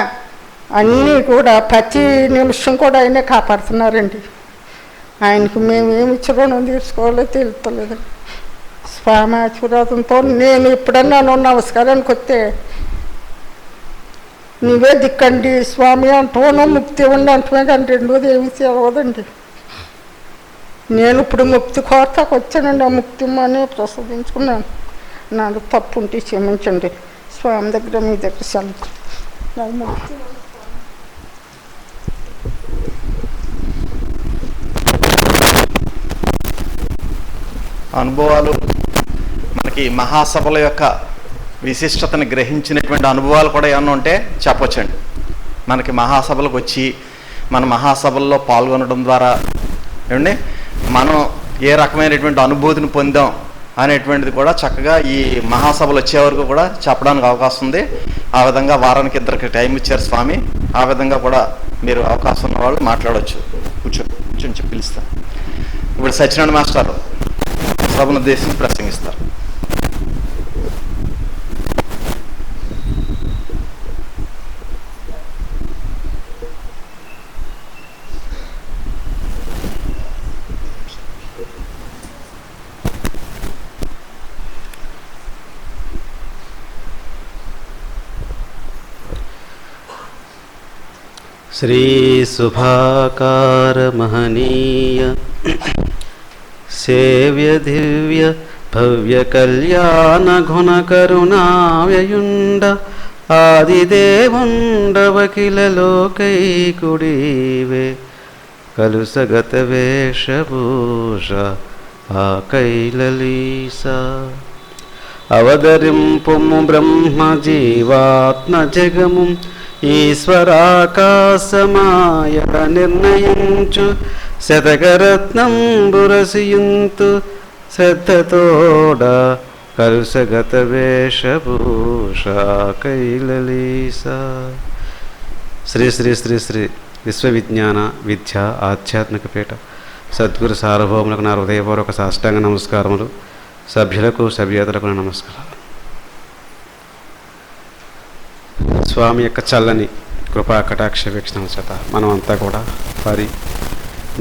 S4: అన్నీ కూడా ప్రతి నిమిషం కూడా ఆయనే కాపాడుతున్నారండి. ఆయనకు మేమేమి ఇచ్చి రుణం తీసుకోవాలో తెలుస్తలేదండి. స్వామి ఆశీర్వాదంతో నేను ఎప్పుడన్నా నమస్కారానికి వస్తే నువ్వే దిక్కండి స్వామి అంటున్నాను, ముక్తి ఉండి అంటున్నా కానీ రెండోది ఏమి తెలవదండి. నేను ఇప్పుడు ముక్తి కోరతాకు వచ్చానండి. ఆ ముక్తి అని ప్రసాదించుకున్నాను. నాకు తప్పు ఉంటే క్షమించండి. స్వామి దగ్గర మీ దగ్గర సెలవు. నాకు ముక్తి
S1: అనుభవాలు మనకి మహాసభల యొక్క విశిష్టతని గ్రహించినటువంటి అనుభవాలు కూడా ఏమన్నా ఉంటే చెప్పొచ్చండి. మనకి మహాసభలకు వచ్చి మన మహాసభల్లో పాల్గొనడం ద్వారా ఏమండి మనం ఏ రకమైనటువంటి అనుభూతిని పొందాం అనేటువంటిది కూడా చక్కగా ఈ మహాసభలు వచ్చే వరకు కూడా చెప్పడానికి అవకాశం ఉంది. ఆ విధంగా వారానికి 2 టైం ఇచ్చారు స్వామి. ఆ విధంగా కూడా మీరు అవకాశం ఉన్న వాళ్ళు మాట్లాడవచ్చు. కూర్చొని పిలుస్తాను. ఇప్పుడు సత్యనారాయణ మాస్టర్ సభను ఉద్దేశించి ప్రసంగిస్తారు.
S5: శ్రీ శుభాకార మహనీయ సేవ్య దివ్య భవ్య కళ్యాణ గుణ కరుణావ్యయుండ ఆదిదేవుండవకిల లోకైకుడీవే కలుసగత వేషభూష ఆ కైలలీస అవతరింపుము బ్రహ్మ జీవాత్మ జగము ఈశ్వరాకాశమాయ నిర్ణయించు శతకరత్నంబురసియుంతు శ్రద్ధతోడ కలుసగత వేషభూష కైలలీస. శ్రీ శ్రీ శ్రీ శ్రీ విశ్వవిజ్ఞాన విద్య ఆధ్యాత్మిక పీఠ సద్గురు సార్వభౌములకు నా హృదయపూర్వక సాష్టాంగ నమస్కారములు. సభ్యులకు సభ్యేతలకు నా నమస్కారాలు. స్వామి యొక్క చల్లని కృపా కటాక్ష వీక్షణ చేత మనమంతా కూడా వారి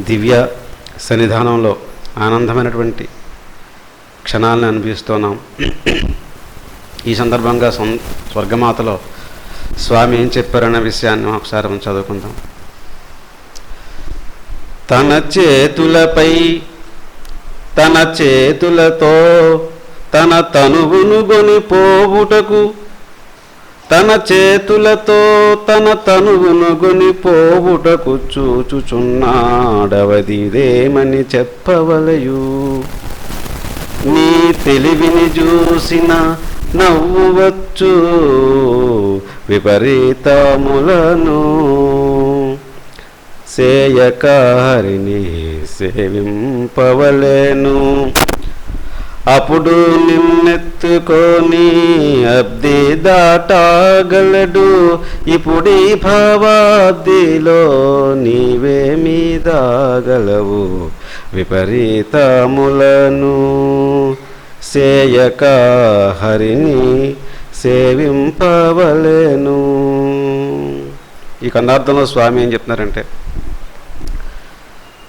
S5: దివ్య సన్నిధానంలో ఆనందమైనటువంటి క్షణాలను అనుభవిస్తున్నాం. ఈ సందర్భంగా స్వర్గమాతలో స్వామి ఏం చెప్పారన్న విషయాన్ని ఒకసారి మనం చదువుకుందాం. తన చేతులతో తన తనువును గొనిపోవుటకు చూచుచున్నాడవదిదేమని చెప్పవలయు. నీ తెలివిని చూసిన నవ్వువచ్చు విపరీతములను సేయకారిని సేవింపవలేను. అప్పుడు నిన్నెత్తుకొని అబ్ది దాటగలడు. ఇప్పుడు ఈ భావాబ్దిలో నీవేమీ దాగలవు విపరీతములను సేయక హరిని సేవింపవలేను. ఈ కందార్థంలో స్వామి ఏం చెప్తున్నారంటే,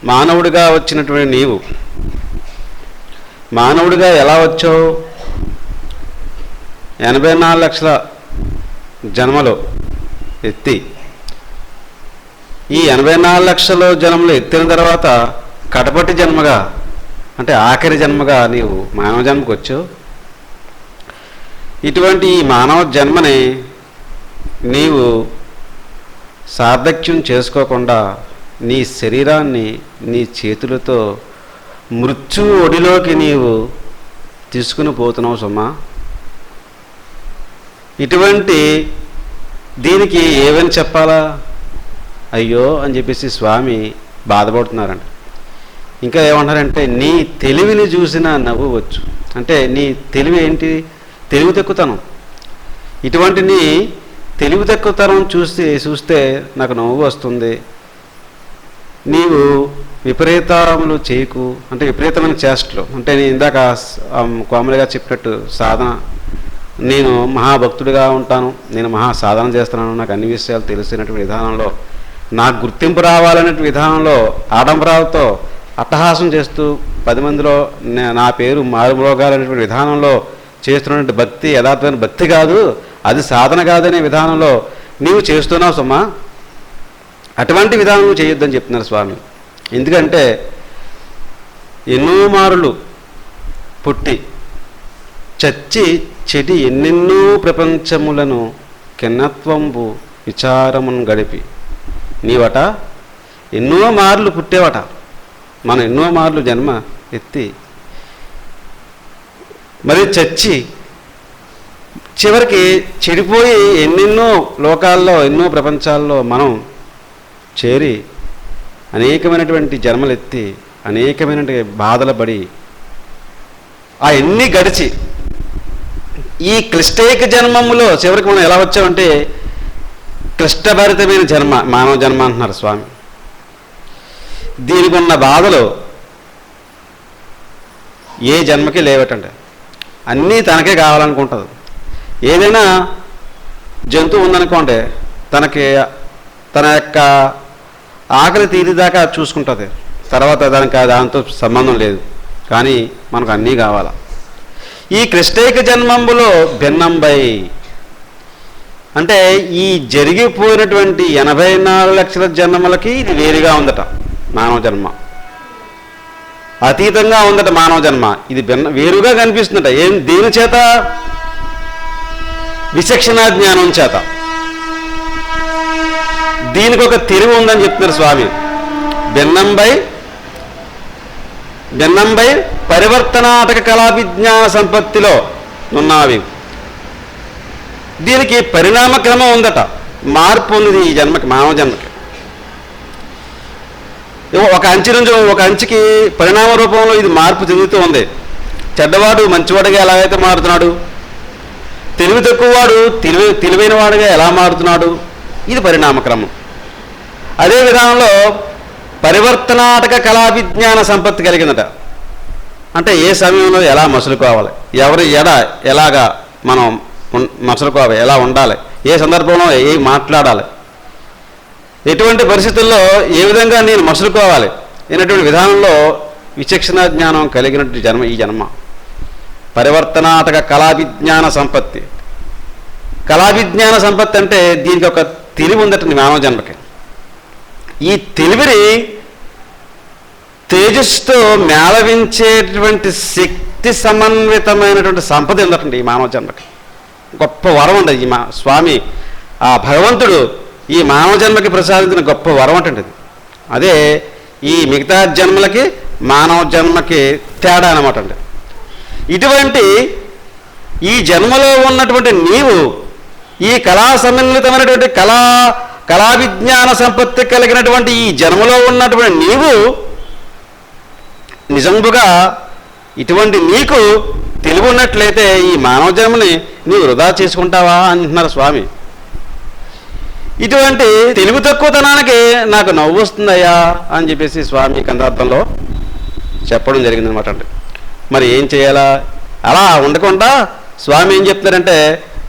S5: మానవుడిగా వచ్చినటువంటి నీవు మానవుడిగా ఎలా వచ్చావు? 84 లక్షల జన్మలో ఎత్తి ఈ 84 లక్షల జన్మలు ఎత్తిన తర్వాత కడపటి జన్మగా అంటే ఆఖరి జన్మగా నీవు మానవ జన్మకు వచ్చావు. ఇటువంటి ఈ మానవ జన్మని నీవు సార్థక్యం చేసుకోకుండా నీ శరీరాన్ని నీ చేతులతో మృత్యు ఒడిలోకి నీవు తీసుకుని పోతున్నావు సుమా. ఇటువంటి దీనికి ఏమని చెప్పాలా అయ్యో అని చెప్పేసి స్వామి బాధపడుతున్నారంట. ఇంకా ఏమంటారంటే, నీ తెలివిని చూసినా నవ్వువచ్చు. అంటే నీ తెలివి ఏంటి? తెలివి తక్కువతనం. ఇటువంటి నీ తెలివి తక్కువతనం చూస్తే నాకు నవ్వు వస్తుంది. నీవు విపరీతములు చేయకు, అంటే విపరీతమైన చేష్టలు. అంటే నేను ఇందాక కోమలిగా చెప్పినట్టు సాధన, నేను మహాభక్తుడిగా ఉంటాను, నేను మహా సాధన చేస్తున్నాను, నాకు అన్ని విషయాలు తెలిసినటువంటి విధానంలో, నాకు గుర్తింపు రావాలనే విధానంలో ఆడంబరాలతో అట్టహాసం చేస్తూ 10 మందిలో నా పేరు మారుమ్రోగాలనేటువంటి విధానంలో చేస్తున్నటువంటి భక్తి యథార్థమైన భక్తి కాదు, అది సాధన కాదనే విధానంలో నీవు చేస్తున్నావు సుమా. అటువంటి విధానం నువ్వు చేయొద్దని చెప్తున్నారు స్వామి. ఎందుకంటే ఎన్నో మారులు పుట్టి చచ్చి చెడి ఎన్నెన్నో ప్రపంచములను కిన్నత్వంబు విచారమును గడిపి నీవట ఎన్నో మార్లు పుట్టేవట. మనం ఎన్నో మార్లు జన్మ ఎత్తి మరి చచ్చి చివరికి చెడిపోయి ఎన్నెన్నో లోకాల్లో ఎన్నో ప్రపంచాల్లో మనం చేరి అనేకమైనటువంటి జన్మలెత్తి అనేకమైనటువంటి బాధలు పడి ఆ ఎన్ని గడిచి ఈ క్లిష్టైక జన్మములో చివరికి మనం ఎలా వచ్చామంటే క్లిష్టభరితమైన జన్మ, మానవ జన్మ అంటున్నారు స్వామి. దీనికి ఉన్న బాధలు ఏ జన్మకి లేవటండి. అన్నీ తనకే కావాలనుకుంటుంది. ఏదైనా జంతువు ఉందనుకోండి, తన యొక్క ఆకలి తీరిదాకా చూసుకుంటుంది, తర్వాత దాంతో సంబంధం లేదు. కానీ మనకు అన్నీ కావాలా. ఈ క్లిష్టైక జన్మంబులో భిన్నంబై అంటే ఈ జరిగిపోయినటువంటి 84 లక్షల జన్మలకి ఇది వేరుగా ఉందట మానవ జన్మ, అతీతంగా ఉందట మానవ జన్మ. ఇది వేరుగా కనిపిస్తుందట. దేని చేత? విచక్షణ జ్ఞానం చేత. దీనికి ఒక తెలివి ఉందని చెప్తున్నారు స్వామి. భిన్నంబై పరివర్తనాటక కళా విజ్ఞాన సంపత్తిలో ఉన్నావి. దీనికి పరిణామ క్రమం ఉందట, మార్పు ఉన్నది ఈ జన్మకి, మానవ జన్మకి. ఒక అంచె నుంచి ఒక అంచెకి పరిణామ రూపంలో ఇది మార్పు చెందుతూ ఉంది. చెడ్డవాడు మంచివాడిగా ఎలాగైతే మారుతున్నాడు, తెలివి తక్కువవాడు తెలివైన వాడిగా ఎలా మారుతున్నాడు, ఇది పరిణామక్రమం. అదే విధానంలో పరివర్తనాటక కళా విజ్ఞాన సంపత్తి కలిగిందట. అంటే ఏ సమయంలో ఎలా మసులుకోవాలి, ఎవరి ఎలాగా మనం మసులుకోవాలి, ఎలా ఉండాలి, ఏ సందర్భంలో ఏ మాట్లాడాలి, ఎటువంటి పరిస్థితుల్లో ఏ విధంగా నేను మసులుకోవాలి అనేటువంటి విధానంలో విచక్షణ జ్ఞానం కలిగినటువంటి జన్మ ఈ జన్మ. పరివర్తనాటక కళా విజ్ఞాన సంపత్తి. కళా విజ్ఞాన సంపత్తి అంటే దీనికి ఒక తెలివి ఉందట మానవ జన్మకి. ఈ తెలివిని తేజస్సుతో మేళవించేటువంటి శక్తి సమన్వితమైనటువంటి సంపద ఉందటండి ఈ మానవ జన్మకి. గొప్ప వరం ఉండదు ఈ స్వామి, ఆ భగవంతుడు ఈ మానవ జన్మకి ప్రసాదించిన గొప్ప వరం అంటండి. అదే ఈ మిగతా జన్మలకి మానవ జన్మకి తేడా అనమాట అండి. ఇటువంటి ఈ జన్మలో ఉన్నటువంటి నీవు ఈ కళా సమన్వితమైనటువంటి కళా విజ్ఞాన సంపత్తి కలిగినటువంటి ఈ జన్మలో ఉన్నటువంటి నీవు నిజంగా ఇటువంటి నీకు తెలివి ఉన్నట్లయితే ఈ మానవ జన్మని నీవు వృధా చేసుకుంటావా అంటున్నారు స్వామి. ఇటువంటి తెలివి తక్కువతనానికి నాకు నవ్వు వస్తుందయ్యా అని చెప్పేసి స్వామి కందార్థంలో చెప్పడం జరిగిందనమాట అండి. మరి ఏం చేయాలా? అలా ఉండకుండా స్వామి ఏం చెప్తారంటే,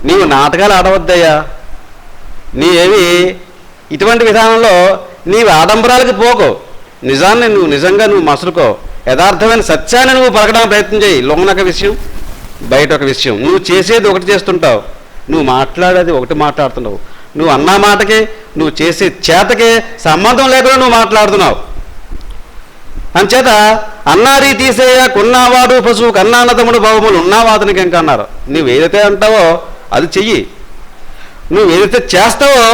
S5: నీవు నాటకాలు ఆడవద్దయ్యా, నీవేవి ఇటువంటి విధానంలో నీవు ఆడంబరాలకి పోకు, నిజాన్ని నిజంగా మసులుకో, యథార్థమైన సత్యాన్ని నువ్వు పలకడానికి ప్రయత్నం చేయి. లోనొక విషయం, బయట ఒక విషయం. నువ్వు చేసేది ఒకటి చేస్తుంటావు, నువ్వు మాట్లాడేది ఒకటి మాట్లాడుతున్నావు. నువ్వు అన్న మాటకి నువ్వు చేసే చేతకే సంబంధం లేకుండా నువ్వు మాట్లాడుతున్నావు. అంచేత అన్నారీ తీసేయ కొన్నావాడు పశువు కన్నాన్నతముడు భావములు ఉన్నావా అతనికి ఇంకా అన్నారు. నువ్వు ఏదైతే అంటావో అది చెయ్యి, నువ్వు ఏదైతే చేస్తావో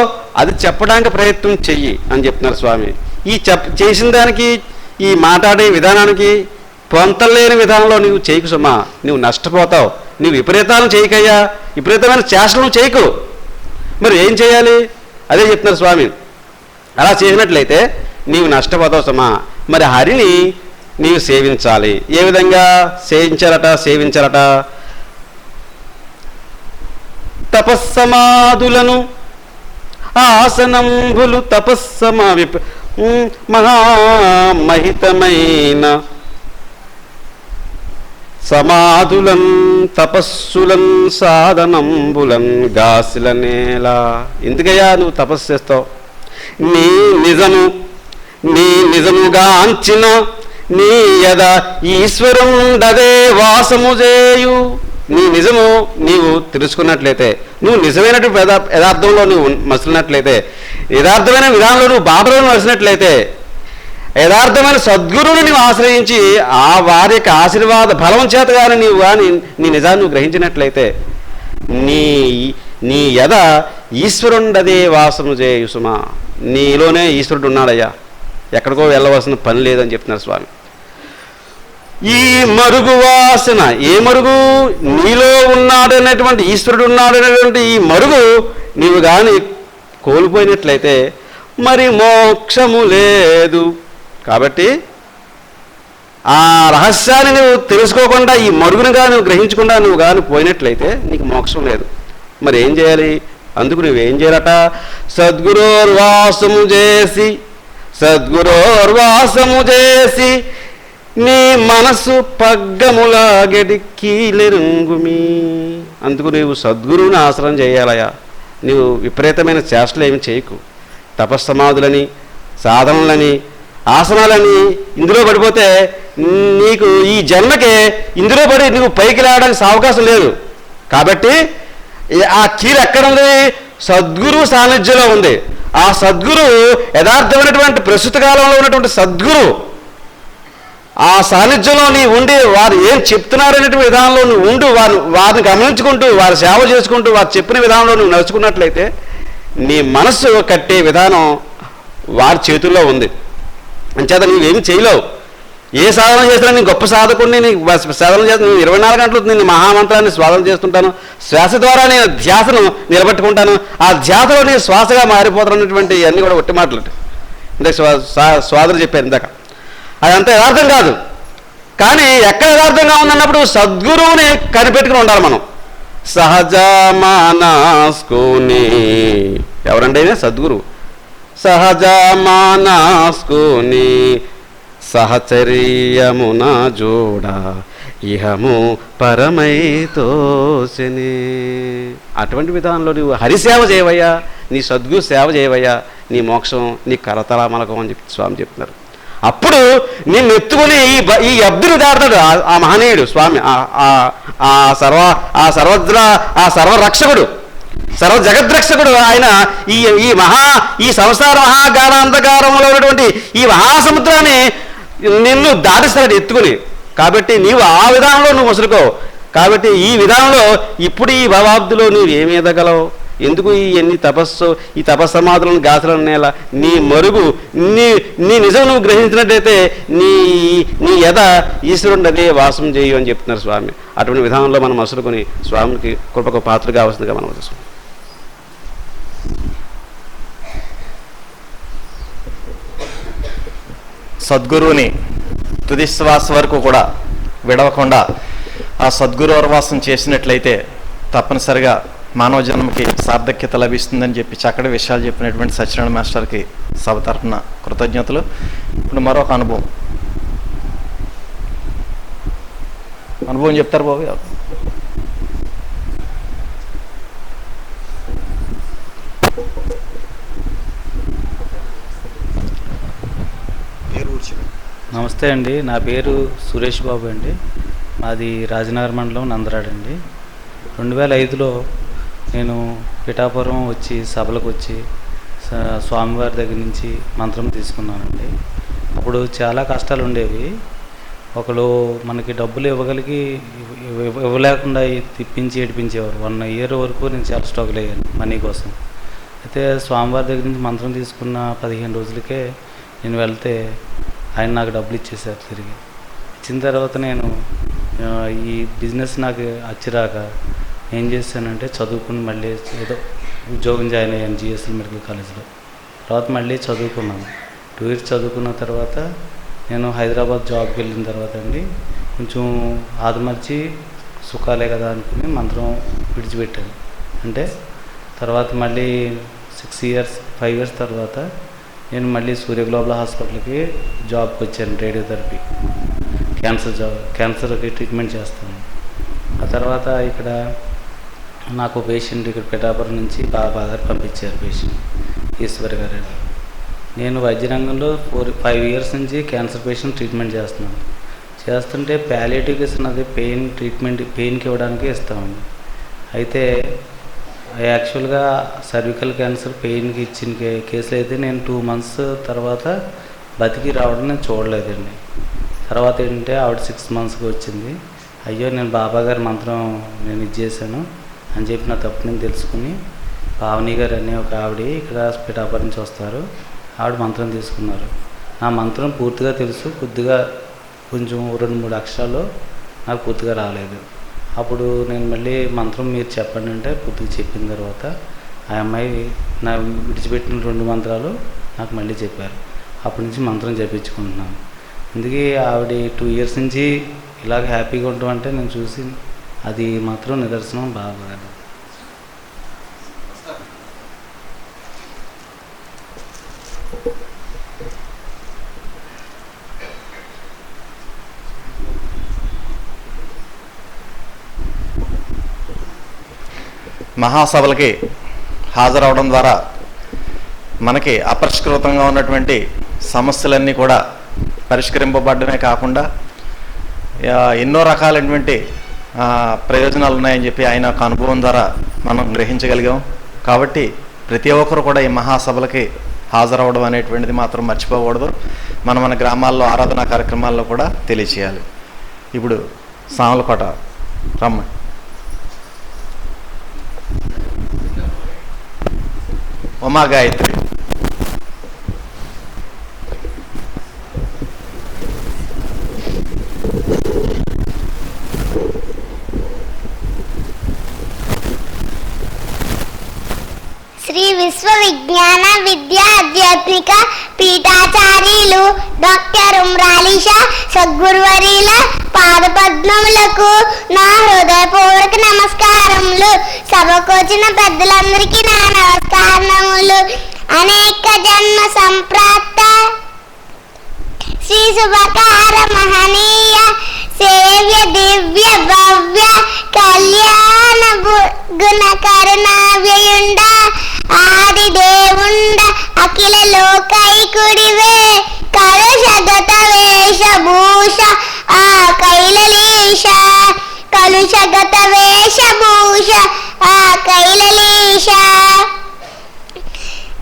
S5: అది చెప్పడానికి ప్రయత్నం చెయ్యి అని చెప్తున్నారు స్వామి. ఈ చేసిన దానికి ఈ మాట్లాడే విధానానికి పొంతలేని విధానంలో నువ్వు చేయకు సుమా, నువ్వు నష్టపోతావు. నువ్వు విపరీతాలను చేయకయ్యా, విపరీతమైన చేష్టలు చేయకు. మరి ఏం చేయాలి? అదే చెప్తున్నారు స్వామి. అలా చేసినట్లయితే నీవు నష్టపోతావు సుమా. మరి హరిని నీవు సేవించాలి. ఏ విధంగా సేవించాలట? తపస్సమాధులను ఆసనంబులు మహామహితమైన సమాధులన్ తపస్సులన్ సాధనంబులన్ గాసిలనేలా. ఎందుకయ్యా నువ్వు తపస్సు చేస్తావు? నీ నిజముగాంచిన నీ యద ఈశ్వరుండదే వాసము చేయు. నీ నిజము నీవు తెలుసుకున్నట్లయితే, నువ్వు నిజమైనటువంటి యథార్థంలో నువ్వు మసిలినట్లయితే, యథార్థమైన విధానంలో నువ్వు బాటలో మసిలినట్లయితే, యథార్థమైన సద్గురువుని నీవు ఆశ్రయించి ఆ వారి యొక్క ఆశీర్వాద బలం చేత కానీ నీవు కానీ నీ నిజాన్ని నువ్వు గ్రహించినట్లయితే నీ యద ఈశ్వరుండదే వాసము చేయు సుమా. నీలోనే ఈశ్వరుడు ఉన్నాడయ్యా, ఎక్కడికో వెళ్ళవలసిన పని లేదని చెప్తున్నారు స్వామి. ఈ మరుగు వాసన, ఏ మరుగు? నీలో ఉన్నాడనేటువంటి ఈశ్వరుడు ఉన్నాడనేటువంటి ఈ మరుగు నీవు కానీ కోల్పోయినట్లయితే మరి మోక్షము లేదు. కాబట్టి ఆ రహస్యాన్ని నువ్వు తెలుసుకోకుండా, ఈ మరుగును కానీ నువ్వు గ్రహించకుండా నువ్వు కానీ పోయినట్లయితే నీకు మోక్షం లేదు. మరి ఏం చేయాలి? అందుకు నువ్వేం చేయాలట? సద్గురోర్వాసము చేసి నీ మనసు పగ్గములా గెడికీలెరుంగుమి. అందుకు నీవు సద్గురువుని ఆశ్రయం చేయాలయా. నీవు విపరీతమైన చేష్టలు ఏమి చేయకు. తపస్సమాధులని, సాధనలని, ఆసనాలని ఇందులో పడిపోతే నీకు ఈ జన్మకే ఇందులో పడి నువ్వు పైకి రావడానికి అవకాశం లేదు. కాబట్టి ఆ కీలు ఎక్కడుంది? సద్గురు సాన్నిధ్యంలో ఉంది. ఆ సద్గురు యథార్థమైనటువంటి ప్రస్తుత కాలంలో ఉన్నటువంటి సద్గురు ఆ సాన్నిధ్యంలో నీ ఉండి వారు ఏం చెప్తున్నారనేటువంటి విధానంలో నువ్వు ఉండు, వారిని గమనించుకుంటూ వారి సేవ చేసుకుంటూ వారు చెప్పిన విధానంలో నువ్వు నడుచుకున్నట్లయితే నీ మనస్సు కట్టే విధానం వారి చేతుల్లో ఉంది. అంచేత నువ్వేమి చేయలేవు. ఏ సాధన చేసినా నేను గొప్ప సాధకుడిని, నీకు సాధన చేస్తాను, నేను 24 గంటలు నేను మహామంత్రాన్ని స్వాధన చేస్తుంటాను, శ్వాస ద్వారా నేను ధ్యాసను నిలబెట్టుకుంటాను, ఆ ధ్యాసలో నేను శ్వాసగా మారిపోతానన్నటువంటి అన్నీ కూడా ఒట్టి మాటలు. ఇందాక స్వాధన చెప్పారు ఇందాక, అదంతా యథార్థం కాదు. కానీ ఎక్కడ యథార్థంగా ఉందన్నప్పుడు సద్గురువుని కనిపెట్టుకుని ఉండాలి మనం. సహజమానస్కుని ఎవరంటే సద్గురువు. సహజమానస్కుని సహచర్యమున జోడ ఇహము పరమైతోసిని. అటువంటి విధానంలో నువ్వు హరిసేవ చేయవయ్యా, నీ సద్గురు సేవ చేయవయ్యా, నీ మోక్షం నీ కరతలామలకం అని చెప్పి స్వామి చెప్తున్నారు. అప్పుడు నిన్ను ఎత్తుకుని ఈ అబ్దుని దాడతాడు ఆ మహనీయుడు స్వామి, ఆ సర్వరక్షకుడు, సర్వ జగద్రక్షకుడు ఆయన. ఈ సంసార మహాగానాంధకారంలో ఉన్నటువంటి ఈ మహాసముద్రాన్ని నిన్ను దాటిస్తాడు ఎత్తుకుని. కాబట్టి నీవు ఆ విధానంలో నువ్వు ముసురుకో. కాబట్టి ఈ విధానంలో ఇప్పుడు ఈ భవాబ్దులో నువ్వు ఏమి ఎదగలవు? ఎందుకు ఈ తపస్సమాధులను గాసులను నేల నీ మరుగు నీ నిజం నువ్వు గ్రహించినట్టయితే నీ యథ ఈశ్వరుడు అదే వాసం చేయు అని చెప్తున్నారు స్వామి. అటువంటి విధానంలో మనం మసులుకొని స్వామికి కృపకు పాత్ర కావాల్సిందిగా మనం చూస్తాం.
S1: సద్గురువుని తుది శ్వాస వరకు కూడా విడవకుండా ఆ సద్గురు వరవాసం చేసినట్లయితే తప్పనిసరిగా మానవ జన్మకి సార్థక్యత లభిస్తుందని చెప్పి చక్కటి విషయాలు చెప్పినటువంటి సత్యనారాయణ మాస్టర్కి సభ తరఫున కృతజ్ఞతలు. ఇప్పుడు మరొక అనుభవం చెప్తారు బాబు.
S6: నమస్తే అండి, నా పేరు సురేష్ బాబు అండి. మాది రాజనగర్ మండలం నందరాడు అండి. 2005లో నేను పిఠాపురం వచ్చి సభలకు వచ్చి స్వామివారి దగ్గర నుంచి మంత్రం తీసుకున్నానండి. అప్పుడు చాలా కష్టాలు ఉండేవి. ఒకరు మనకి డబ్బులు ఇవ్వలేకుండా తిప్పించి ఏడిపించేవారు. 1 year వరకు నేను చాలా స్ట్రగుల్ అయ్యాను మనీ కోసం. అయితే స్వామివారి దగ్గర నుంచి మంత్రం తీసుకున్న 15 రోజులకే నేను వెళ్తే ఆయన నాకు డబ్బులు ఇచ్చేసారు తిరిగి. ఇచ్చిన తర్వాత నేను ఈ బిజినెస్ నాకు అచ్చిరాక ఏం చేశానంటే చదువుకుని మళ్ళీ ఏదో ఉద్యోగం జాయిన్ అయ్యాను జిఎస్ఎల్ మెడికల్ కాలేజ్లో. తర్వాత మళ్ళీ చదువుకున్నాను. 2 years చదువుకున్న తర్వాత నేను హైదరాబాద్ జాబ్కి వెళ్ళిన తర్వాత అండి కొంచెం ఆదమర్చి సుఖాలే కదా అనుకుని మంత్రం విడిచిపెట్టాను. అంటే తర్వాత మళ్ళీ 5 years తర్వాత నేను మళ్ళీ సూర్య గ్లోబల్ హాస్పిటల్కి జాబ్కి వచ్చాను. రేడియోథెరపీ క్యాన్సర్కి ట్రీట్మెంట్ చేస్తాను. ఆ తర్వాత ఇక్కడ నాకు పేషెంట్ ఇక్కడ పిఠాపురం నుంచి బాబా గారు పంపించారు పేషెంట్ ఈశ్వర్ గారు. నేను వైద్య రంగంలో 5 years నుంచి క్యాన్సర్ పేషెంట్ ట్రీట్మెంట్ చేస్తుంటే ప్యాలియేటివ్ కేర్ అన్నది పెయిన్కి ఇవ్వడానికి ఇస్తామండి. అయితే యాక్చువల్గా సర్వికల్ క్యాన్సర్ పెయిన్కి ఇచ్చిన కేసులు అయితే నేను 2 months తర్వాత బతికి రావడం నేను చూడలేదండి. తర్వాత ఏంటంటే ఆవిడ 6 monthsకి వచ్చింది. అయ్యో నేను బాబా గారి మంత్రం నేను చేశాను అని చెప్పి నా తప్పు నేను తెలుసుకుని పావని గారు అనే ఒక ఆవిడ ఇక్కడ పిఠాపురం నుంచి వస్తారు. ఆవిడ మంత్రం తీసుకున్నారు. నా మంత్రం పూర్తిగా తెలుసు, కొంచెం 2-3 అక్షరాలు నాకు పూర్తిగా రాలేదు. అప్పుడు నేను మళ్ళీ మంత్రం మీరు చెప్పండి అంటే పూర్తిగా చెప్పిన తర్వాత ఆ అమ్మాయి నా విడిచిపెట్టిన 2 మంత్రాలు నాకు మళ్ళీ చెప్పారు. అప్పటి నుంచి మంత్రం జపించుకుంటున్నాను. అందుకే ఆవిడ 2 years నుంచి ఇలాగ హ్యాపీగా ఉంటామంటే నేను చూసి అది మాత్రం నిదర్శనం బాగా.
S1: మహాసభలకి హాజరవడం ద్వారా మనకి అపరిష్కృతంగా ఉన్నటువంటి సమస్యలన్నీ కూడా పరిష్కరింపబడమే కాకుండా ఎన్నో రకాలైనటువంటి ప్రయోజనాలు ఉన్నాయని చెప్పి ఆయన ఒక అనుభవం ద్వారా మనం గ్రహించగలిగాం. కాబట్టి ప్రతి ఒక్కరు కూడా ఈ మహాసభలకి హాజరవడం అనేటువంటిది మాత్రం మర్చిపోకూడదు. మన గ్రామాల్లో ఆరాధనా కార్యక్రమాల్లో కూడా తెలియచేయాలి. ఇప్పుడు సామలకోట రమ్మ. ఉమా గాయత్రి.
S7: శ్రీ విశ్వవిజ్ఞాన విద్యా ఆధ్యాత్మిక పీఠాచార్యులు డాక్టర్ ఉమ్రాలిషా సద్గురువర్యుల పాదపద్మములకు నా హృదయపూర్వక నమస్కారములు. సభకొచ్చిన పెద్దలందరికీ నా నమస్కారములు. అనేక జన్మ సంప్రాప్త శ్రీ శుభకార మహనీయ సేవ్య దివ్య భవ్య కళ్యాణ గుణకరుణావ్యయుండ ఆది దేవుండ అఖిల లోకైకుడివే కలుషగత వేషభూష ఆ కైలలీష కలుషగత వేషభూష ఆ కైలలీష.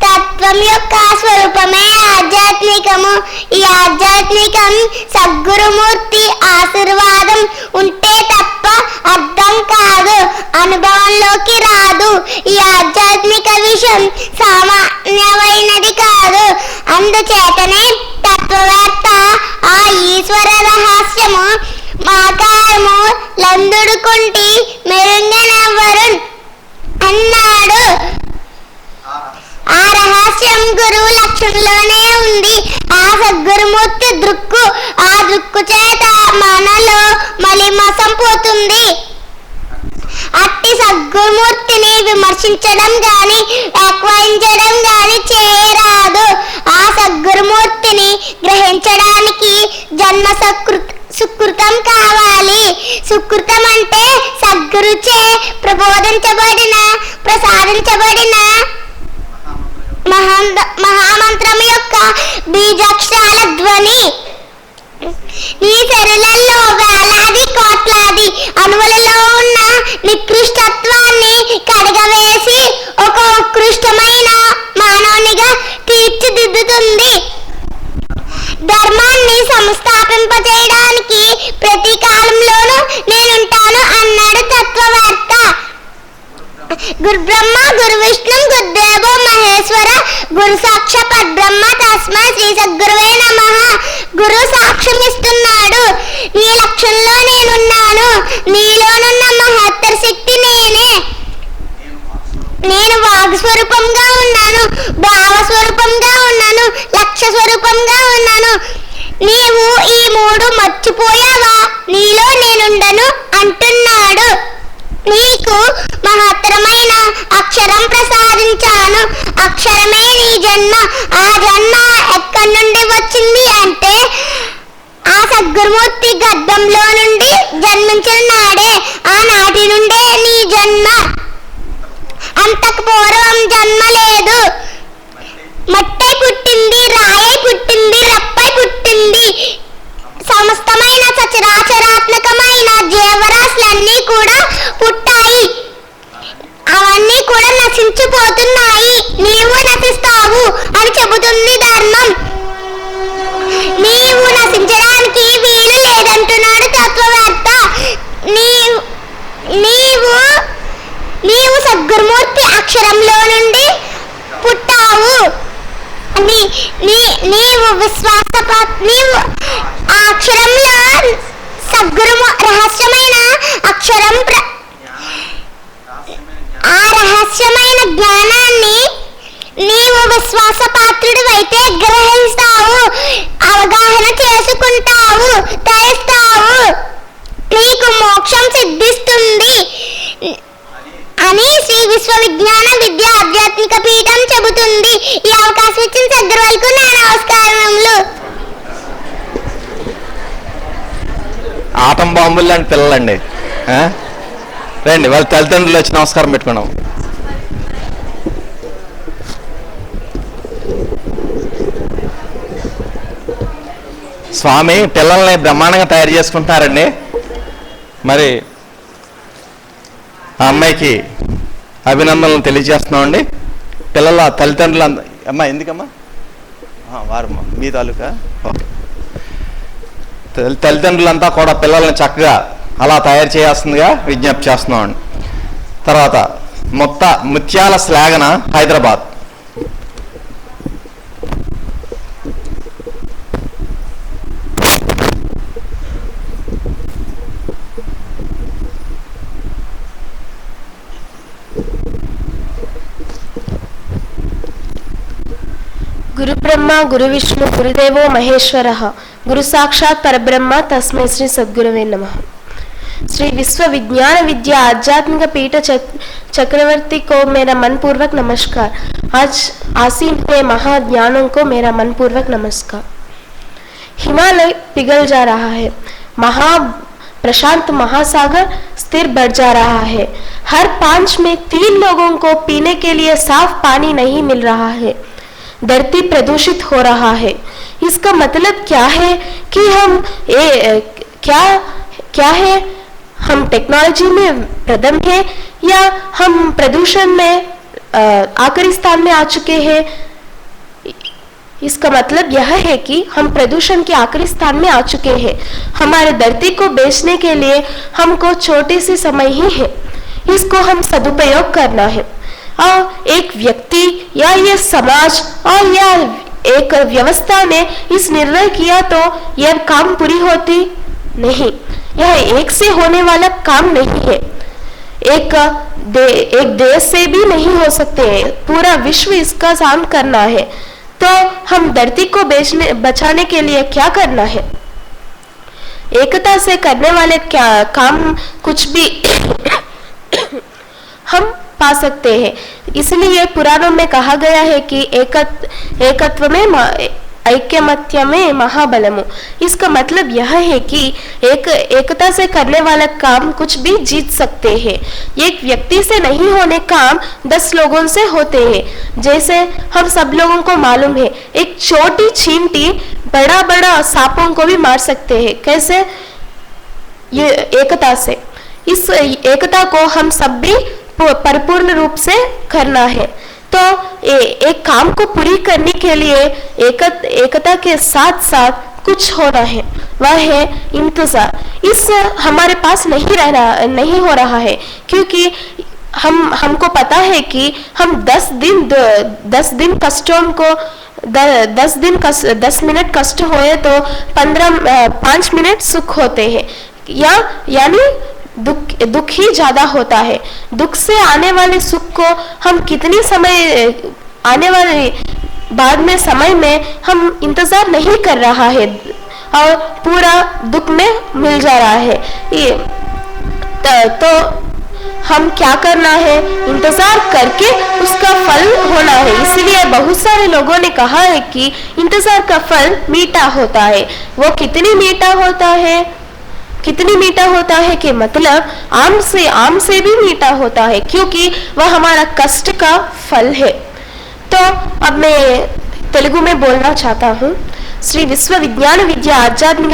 S7: తత్వం యొక్క స్వరూపమే ఆధ్యాత్మికము. ఈ ఆధ్యాత్మికం సద్గురుమూర్తి ఆశీర్వాదం ఉంటే తప్ప అర్థం కాదు, అనుభవంలోకి రాదు. ఈ ఆధ్యాత్మిక విషయం సామాన్యమైనది కాదు. అందుచేతనే తత్వవేత్త ఆ ఈశ్వర రహస్యము మాకారము లందుడుకుంటి మెరుంగనెవ్వరు అన్నాడు. ఆ రహస్యం గురువు లక్ష్యంలోనే ఉంది. ఆ సద్గురుమూర్తి దృక్కు, ఆ దృక్కు చేత మనలో మలిమసం పోతుంది. అట్టి సద్గురుమూర్తిని విమర్శించడం గాని వ్యాఖ్యానించడం గాని చేయరాదు. ఆ సద్గురుమూర్తిని గ్రహించడానికి జన్మ సుకృతం కావాలి. సుకృతం అంటే సద్గురుచే ప్రబోధించబడిన ప్రసాదించబడిన మహామంత్రం యొక్క బీజాక్షరాల ధ్వని. ఈ శరీరంలో వేలాది కోట్లాది అణువులలో ఉన్న నికృష్టత్వాన్ని కడగవేసి ఒక ఉత్కృష్టమైన మానవునిగా తీర్చిదిద్దుతుంది. ధర్మాన్ని సంస్థాపింపజేయడానికి ప్రతి కాలంలోనూ నేనుంటాను అన్నాడు తత్వవేత్త. గురు బ్రహ్మ గురు విష్ణు గురుదేవో మహేశ్వర గురు సాక్ష పరబ్రహ్మ తస్మై శ్రీ సద్గురువే నమః. గురు సాక్ష్యం ఇస్తున్నాడు. నీ లక్ష్యంలో నేనున్నాను. నీలోనున్న మహత్తర శక్తి నేనే. నేను వాగ్స్వరూపంగా ఉన్నాను, భావస్వరూపంగా ఉన్నాను, లక్ష్య స్వరూపంగా ఉన్నాను. నీవు ఈ మూడు మర్చిపోయావా? నీలో నేనుండను అంటున్నాడు. నీకు మహత్తరమైన అక్షరం ప్రసాదించాను. అక్షరమే నీ జన్మ. ఆ జన్మ ఎక్కడి నుండి వచ్చింది అంటే ఆ సద్గురుమూర్తి గర్భంలో నుండి జన్మించిన నాడే, ఆనాటి నుండే నీ జన్మ. అంతకు పూర్వం జన్మ లేదు. మట్టై పుట్టింది, రాయై పుట్టింది, రప్పై పుట్టింది. సమస్తమైన సచరాచరాత్మకమైన జీవరాశులన్నీ కూడా పుట్టాయి. అవన్నీ కూడా నశించిపోతున్నాయి. నీవు నశిస్తావు అని చెబుతుంది ధర్మం. నీవు నశించడానికి వీలు లేదంటున్నాడు తత్వవేత్త. నీవు సద్గురుమూర్తి అక్షరంలో నుండి పుట్టావు. నీవు నీవు ఆ అక్షరంలో సద్గురు రహస్యమైన అక్షరం ఆ రహస్యమైన జ్ఞానాన్ని నీవు విశ్వాసపాత్రుడివైతే గ్రహిస్తావు, అవగాహన చేసుకుంటావు, తరిస్తావు. నీకు మోక్షం సిద్ధిస్తుంది అని శ్రీ విశ్వవిజ్ఞాన విద్యా ఆధ్యాత్మిక పీఠం చెబుతుంది. ఈ అవకాశం ఇచ్చిన సద్గురువులకు నా నమస్కారములు.
S1: ఆటం బాంబులు లాంటి పిల్లలండి. రండి, వాళ్ళ తల్లిదండ్రులు వచ్చి నమస్కారం పెట్టుకున్నాం. స్వామి పిల్లల్ని బ్రహ్మాండంగా తయారు చేసుకుంటున్నారండి. మరి ఆ అమ్మాయికి అభినందనలు తెలియజేస్తున్నామండి. పిల్లల తల్లిదండ్రులు అమ్మా ఎందుకమ్మా వారమ్మా మీ తాలూకా ఓకే. తల్లిదండ్రులంతా కూడా పిల్లల్ని చక్కగా అలా తయారు చేయాల్సిందిగా విజ్ఞప్తి చేస్తున్నామండి. తర్వాత ముత్యాల శ్లాఘన హైదరాబాద్.
S8: గురు బ్రహ్మ గురు విష్ణు గురుదేవో మహేశ్వర గురు సాక్షాత్ పరబ్రహ్మ తస్మై శ్రీ సద్గురవే నమః. श्री विश्व विज्ञान विद्या आध्यात्मिक पीठ चक्रवर्ती को मेरा मनपूर्वक नमस्कार. आज आसीन हुए महाज्ञानों को मेरा मनपूर्वक नमस्कार. हिमालय पिघल जा रहा है, प्रशांत महासागर स्थिर बढ़ जा रहा है. हर 5 में 3 लोगों को पीने के लिए साफ पानी नहीं मिल रहा है. धरती प्रदूषित हो रहा है. इसका मतलब क्या है कि क्या है हम टेक्नोलॉजी में प्रथम है या हम प्रदूषण में आखिरी स्थान में आ चुके हैं. इसका मतलब यह है कि हम प्रदूषण के आखिरी स्थान में आ चुके हैं. हमारे धरती को बेचने के लिए हमको छोटे से समय ही है, इसको हम सदुपयोग करना है. और एक व्यक्ति या ये समाज और या एक व्यवस्था ने इस निर्णय किया तो यह काम पूरी होती नहीं. यह एक से होने वाला काम नहीं है, एक देश से भी नहीं हो सकते हैं. पूरा विश्व इसका काम करना है. तो हम धरती को बचाने के लिए क्या करना है? एकता से करने वाले क्या काम कुछ भी हम पा सकते हैं. इसलिए पुराणों में कहा गया है कि एकत्व में ऐक्यमत्य में महाबलमु. इसका मतलब यह है कि एकता से करने वाला काम कुछ भी जीत सकते हैं. एक व्यक्ति से नहीं होने काम 10 लोगों से होते हैं. जैसे हम सब लोगों को मालूम है एक छोटी चींटी बड़ा बड़ा सांपों को भी मार सकते हैं. कैसे? ये एकता से. इस एकता को हम सब भी परिपूर्ण रूप से करना है. तो एक काम को पूरी करने के लिए एकता के साथ साथ कुछ होना है, वह है इंतजार. इस हमारे पास नहीं हो रहा है क्योंकि हमको पता है कि हम 10 दिन कष्टों को 10 मिनट कष्ट होए तो 5 मिनट सुख होते हैं. यानी दुख ही ज्यादा होता है. दुख से आने वाले सुख को हम कितनी समय आने वाले बाद में समय में हम इंतजार नहीं कर रहा है और पूरा दुख में मिल जा रहा है. तो हम क्या करना है? इंतजार करके उसका फल होना है. इसलिए बहुत सारे लोगों ने कहा है कि इंतजार का फल मीठा होता है. वो कितनी मीठा होता है कि मतलब आम से भी मीठा होता है क्योंकि वह हमारा कष्ट का फल है. तो अब मैं तेलुगु में बोलना चाहता हूँ. श्री विश्व विज्ञान विद्या आध्यात्मिक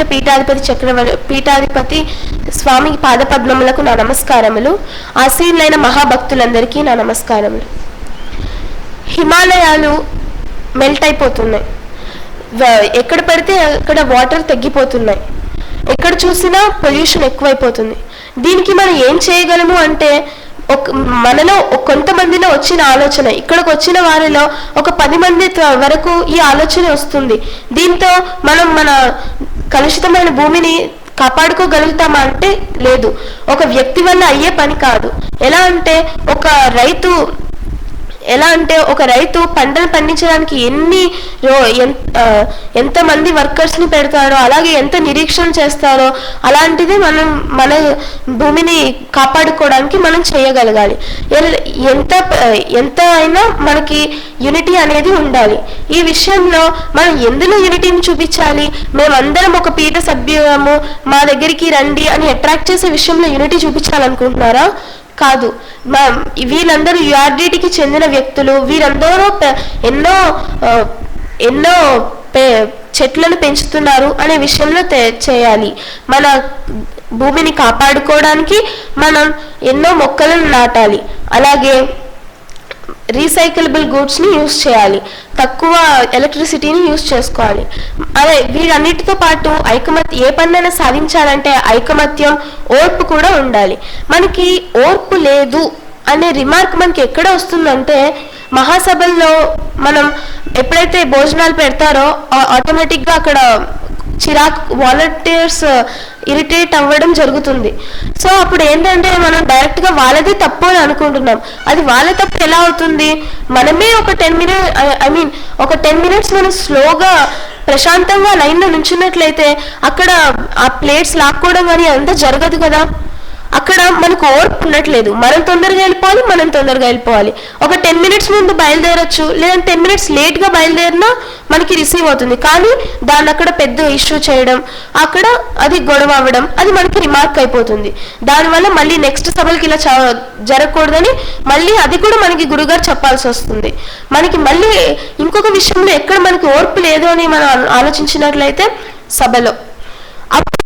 S8: పీఠాధిపతి స్వామి పాదపద్మములకు నా నమస్కారములు. ఆశీనులైన మహాభక్తులందరికీ నా నమస్కారములు. హిమాలయాలు మెల్ట్ అయిపోతున్నాయి. ఎక్కడ పడితే అక్కడ వాటర్ తగ్గిపోతున్నాయి. ఎక్కడ చూసినా పొల్యూషన్ ఎక్కువైపోతుంది. దీనికి మనం ఏం చేయగలము అంటే మనలో కొంతమందిలో వచ్చిన ఆలోచన, ఇక్కడికి వచ్చిన వారిలో ఒక 10 మంది వరకు ఈ ఆలోచన వస్తుంది. దీంతో మనం మన కలుషితమైన భూమిని కాపాడుకోగలుగుతామా అంటే లేదు. ఒక వ్యక్తి వల్ల అయ్యే పని కాదు. ఎలా అంటే ఒక రైతు పంటను పండించడానికి ఎంతమంది వర్కర్స్ని పెడతారో, అలాగే ఎంత నిరీక్షణ చేస్తారో, అలాంటిది మనం మన భూమిని కాపాడుకోవడానికి మనం చేయగలగాలి. ఎంత అయినా మనకి యూనిటీ అనేది ఉండాలి. ఈ విషయంలో మనం ఎందులో యూనిటీని చూపించాలి? మేమందరం ఒక పీఠ సభ్యులము, మా దగ్గరికి రండి అని అట్రాక్ట్ చేసే విషయంలో యూనిటీ చూపించాలనుకుంటున్నారా? కాదు. వీళ్ళందరూ యుఆర్డిటికి చెందిన వ్యక్తులు. వీరందరూ ఎన్నో చెట్లను పెంచుతున్నారు అనే విషయంలో చేయాలి. మన భూమిని కాపాడుకోవడానికి మనం ఎన్నో మొక్కలను నాటాలి. అలాగే రీసైకిలబుల్ గూడ్స్ని యూస్ చేయాలి, తక్కువ ఎలక్ట్రిసిటీని యూస్ చేసుకోవాలి. అదే వీటన్నిటితో పాటు ఏ పన్నైనా సాధించాలంటే ఐకమత్యం, ఓర్పు కూడా ఉండాలి. మనకి ఓర్పు లేదు అనే రిమార్క్ మనకి ఎక్కడ వస్తుందంటే, మహాసభల్లో మనం ఎప్పుడైతే భోజనాలు పెడతారో ఆటోమేటిక్గా అక్కడ వాలంటీర్స్ ఇరిటేట్ అవ్వడం జరుగుతుంది. సో అప్పుడు ఏంటంటే మనం డైరెక్ట్గా వాళ్ళది తప్పు అని అనుకుంటున్నాం. అది వాళ్ళ తప్పు ఎలా అవుతుంది? మనమే ఒక 10 మినిట్స్ మనం స్లోగా ప్రశాంతంగా లైన్లో నుంచున్నట్లయితే అక్కడ ఆ ప్లేట్స్ లాక్కోవడం కానీ అంతా జరగదు కదా. అక్కడ మనకు ఓర్పు ఉండట్లేదు. మనం తొందరగా వెళ్ళిపోవాలి. ఒక 10 మినిట్స్ ముందు బయలుదేరొచ్చు, లేదా 10 మినిట్స్ లేట్గా బయలుదేరినా మనకి రిసీవ్ అవుతుంది. కానీ దాన్ని అక్కడ పెద్ద ఇష్యూ చేయడం, అక్కడ అది గొడవ అవ్వడం, అది మనకి రిమార్క్ అయిపోతుంది. దానివల్ల మళ్ళీ నెక్స్ట్ సభలకి ఇలా జరగకూడదని మళ్ళీ అది కూడా మనకి గురుగారు చెప్పాల్సి వస్తుంది. మనకి మళ్ళీ ఇంకొక విషయంలో ఎక్కడ మనకి ఓర్పు లేదు అని మనం ఆలోచించినట్లయితే సభలో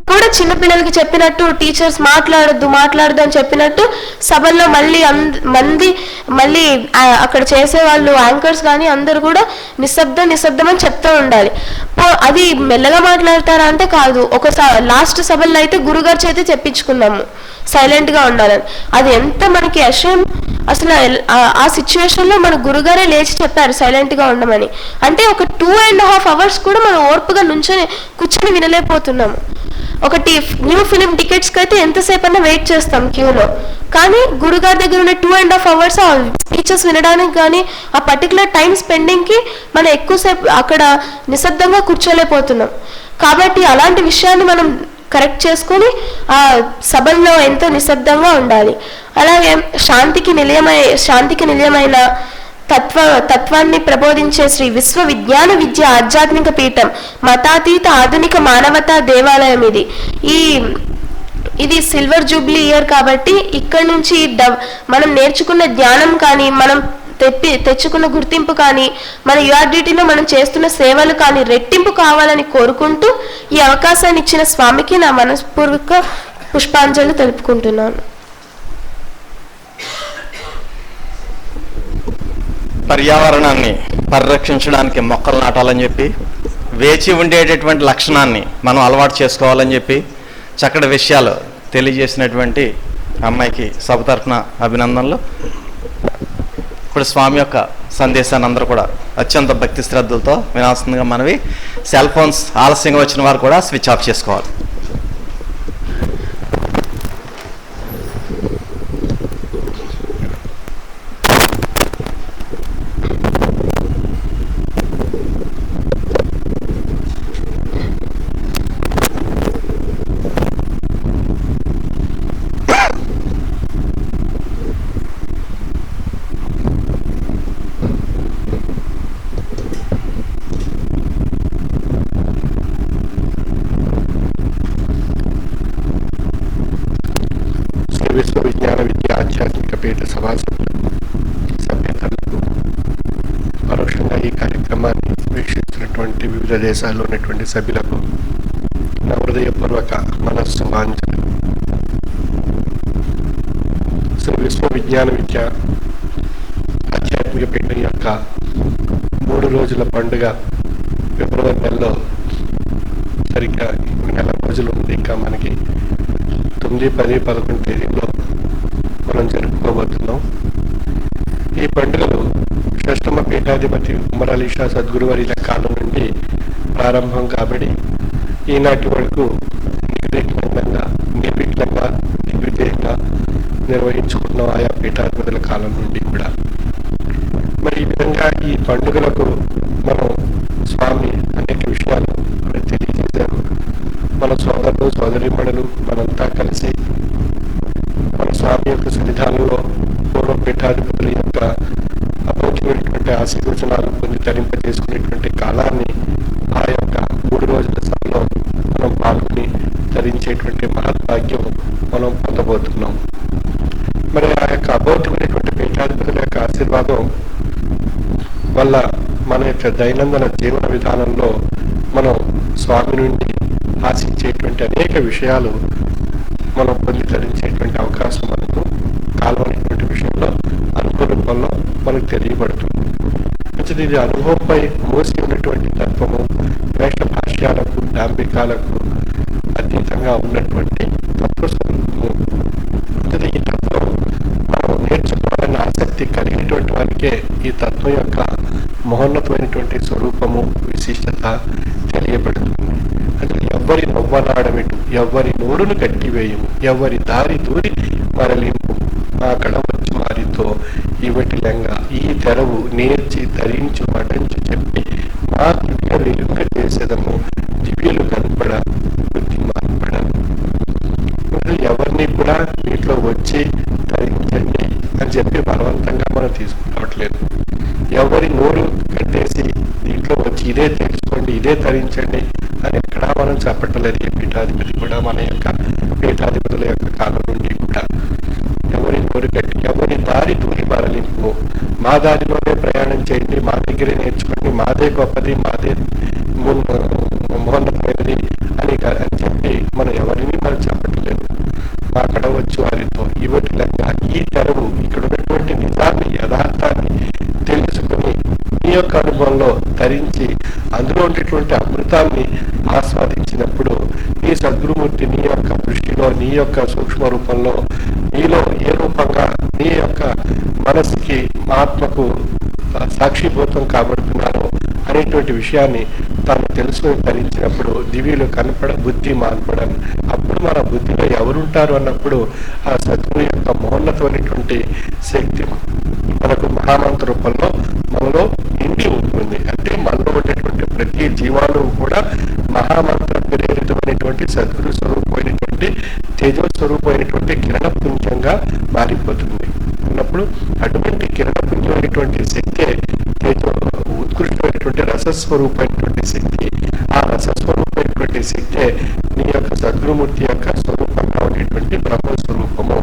S8: కూడా చిన్నపిల్లలకి చెప్పినట్టు టీచర్స్ మాట్లాడద్దు అని చెప్పినట్టు సభల్లో మళ్ళీ అక్కడ చేసేవాళ్ళు యాంకర్స్ కానీ అందరూ కూడా నిశ్శబ్దం అని చెప్తూ ఉండాలి. అది మెల్లగా మాట్లాడతారా అంటే కాదు. లాస్ట్ సభల్లో అయితే గురుగారి చేతి చెప్పించుకున్నాము సైలెంట్గా ఉండాలని. అది ఎంత మనకి అసలు ఆ సిచ్యువేషన్లో మన గురుగారే లేచి చెప్పారు సైలెంట్గా ఉండమని. అంటే ఒక 2.5 hours కూడా మనం ఓర్పుగా కూర్చొని వినలేకపోతున్నాము. ఒకటి న్యూ ఫిలిం టికెట్స్కి అయితే ఎంతసేపు అన్నా వెయిట్ చేస్తాం క్యూలో, కానీ గురుగారి దగ్గర ఉన్న 2.5 hours ఆ స్పీచెస్ వినడానికి కానీ ఆ పర్టికులర్ టైం స్పెండింగ్కి మనం ఎక్కువసేపు అక్కడ నిశ్శబ్దంగా కూర్చోలేకపోతున్నాం. కాబట్టి అలాంటి విషయాన్ని మనం కరెక్ట్ చేసుకొని ఆ సభల్లో ఎంతో నిశ్శబ్దంగా ఉండాలి. అలాగే శాంతికి నిలయమైన తత్వాన్ని ప్రబోధించే శ్రీ విశ్వ విజ్ఞాన విద్య ఆధ్యాత్మిక పీఠం, మతాతీత ఆధునిక మానవతా దేవాలయం ఇది సిల్వర్ జూబ్లీ ఇయర్ కాబట్టి ఇక్కడ నుంచి మనం నేర్చుకున్న జ్ఞానం కానీ, మనం తెచ్చుకున్న గుర్తింపు కానీ, మన యూఆర్డిటీలో మనం చేస్తున్న సేవలు కానీ రెట్టింపు కావాలని కోరుకుంటూ ఈ అవకాశాన్ని ఇచ్చిన స్వామికి నా మనస్పూర్వక పుష్పాంజలి తెలుపుకుంటున్నాను.
S1: పర్యావరణాన్ని పరిరక్షించడానికి మొక్కలు నాటాలని చెప్పి, వేచి ఉండేటటువంటి లక్షణాన్ని మనం అలవాటు చేసుకోవాలని చెప్పి చక్కటి విషయాలు తెలియజేసినటువంటి అమ్మాయికి సభ తరఫున అభినందనలు. ఇప్పుడు స్వామి యొక్క సందేశాన్ని అందరూ కూడా అత్యంత భక్తి శ్రద్ధలతో వినాల్సిందిగా మనవి. సెల్ ఫోన్స్ ఆలస్యంగా వచ్చిన వారు కూడా స్విచ్ ఆఫ్ చేసుకోవాలి.
S9: విశ్వ విజ్ఞాన విద్య ఆధ్యాత్మిక పీఠ సభ్యులకు పరోక్షంగా ఈ కార్యక్రమాన్ని వీక్షిస్తున్నటువంటి వివిధ దేశాల్లో ఉన్నటువంటి సభ్యులకు నా హృదయపూర్వక మనస్సుమాంజలి. శ్రీ విశ్వ విజ్ఞాన విద్య ఆధ్యాత్మిక పీఠం యొక్క 3 రోజుల పండుగ ఫిబ్రవరి నెలలో సరిగ్గా నెల రోజులు ఉంది. ఇంకా మనకి 9, 10, 11 తేదీల్లో మనం జరుపుకోబోతున్నాం. ఈ పండుగలు షష్టమ పీఠాధిపతి ఉమర్ అలీ షా సద్గురువర్యుల కాలం నుండి ప్రారంభం కాబట్టి ఈనాటి వరకు నిర్విఘ్నంగా దిగ్విజయంగా నిర్వహించుకున్నాం ఆయా పీఠాధిపతుల కాలం నుండి కూడా. మరి ఈ విధంగా ఈ పండుగలకు మనం స్వామి అనేక విషయాలు తెలియజేశారు. మన సోదరులు సోదరీమణులు మనంతా కలిసి మన స్వామి యొక్క సన్నిధానంలో పూర్వ పీఠాధిపతుల యొక్క అపౌఖ్యమైనటువంటి ఆశీర్వచనాలు పొంది ధరింపజేసుకునేటువంటి కాలాన్ని ఆ యొక్క 3 రోజుల సభలో మనం పాల్గొని ధరించేటువంటి మహద్భాగ్యం మనం పొందబోతున్నాం. మరి ఆ యొక్క అభౌతికమైనటువంటి పీఠాధిపతుల యొక్క ఆశీర్వాదం వల్ల మన యొక్క దైనందిన జీవన విధానంలో మనం స్వామి నుండి ఆశించేటువంటి అనేక విషయాలు మనం పొంది ధరించేటువంటి అవకాశం మనకు కాలం అనేటువంటి విషయంలో అనుకూల రూపంలో మనకు తెలియబడుతుంది. మంచిది, ఇది అనుభవంపై మోసి ఉన్నటువంటి తత్వము, వేష భాష్యాలకు డాంబికాలకు అతీతంగా ఉన్నటువంటి తత్వస్వరూపము. మంచిది, ఈ తత్వం మనం నేర్చుకోవాలన్న ఆసక్తి కలిగినటువంటి వారికే ఈ తత్వం యొక్క మహోన్నతమైనటువంటి స్వరూపము, విశిష్టత తెలియబడుతుంది. అంటే ఎవ్వరి నవ్వనాడమిటు, ఎవ్వరి నోరును కట్టివేయము, ఎవరి దారి దూరి మరలింపు, ఆ కడవచ్చు వారితో ఇవటి లెంగ ఈ తెరవు నేర్చి ధరించు మటంచు చెప్పి మా దివ్య వెలుగ చేసేదము దివ్యలు కనపడ బుద్ధి మానపడ. ఎవరిని కూడా వీటిలో వచ్చి ధరించండి అని చెప్పి బలవంతంగా మనం తీసుకురావట్లేదు. ఎవరి నోరు కట్టేసి దీంట్లో వచ్చి ఇదే తెలుసుకోండి, ఇదే ధరించండి అని ఎక్కడా మనం చెప్పట్లేదు. ఈ పీఠాధిపతి కూడా మన యొక్క పీఠాధిపతుల యొక్క కాలం నుండి కూడా ఎవరి నోరు కట్టి ఎవరి దారి దూరి మరలింపు, మా దారిలోనే ప్రయాణం చేయండి, మా దగ్గరే నేర్చుకోండి, మాదే గొప్పది, మాదే మహోన్నతమైనది అని చెప్పి మనం ఎవరిని మనం చెప్పట్లేదు. మా కడ వచ్చి వారితో ఇవటి లెంగా ఈ తెరవు, ఇక్కడ ఉన్నటువంటి నిజాన్ని, యథార్థాన్ని తెలుసుకుని నీ యొక్క అనుభవంలో ధరించి అందులో ఉండేటువంటి అమృతాన్ని ఆస్వాదించినప్పుడు నీ సద్గురుమూర్తి నీ యొక్క దృష్టిలో, నీ యొక్క సూక్ష్మ రూపంలో, నీలో ఏ రూపంగా నీ యొక్క మనసుకి, ఆత్మకు సాక్షిభూతం కాబడుతున్నారో అనేటువంటి విషయాన్ని తాను తెలుసుకొని ధరించినప్పుడు దివ్యులు కనపడ బుద్ధి మానపడని. అప్పుడు మన బుద్ధిలో ఎవరుంటారు అన్నప్పుడు ఆ సద్గురు యొక్క మహోన్నతమైనటువంటి శక్తి మనకు మహామంత్ర రూపంలో మనలో నిండి ఉంటుంది. అంటే మనలో ఉండేటువంటి ప్రతి జీవాణువు కూడా మహామంత్ర ప్రేరితమైనటువంటి సద్గురు స్వరూపమైనటువంటి తేజస్వరూపమైనటువంటి కిరణపుంజంగా మారిపోతుంది అన్నప్పుడు అటువంటి కిరణపుంజమైనటువంటి శక్తే తేజో ఉత్కృష్టమైనటువంటి రసస్వరూపమైనటువంటి శక్తి. ఆ రసస్వరూపమైనటువంటి శక్తే నీ యొక్క సద్గురుమూర్తి యొక్క స్వరూపంగా ఉండేటువంటి బ్రహ్మస్వరూపము.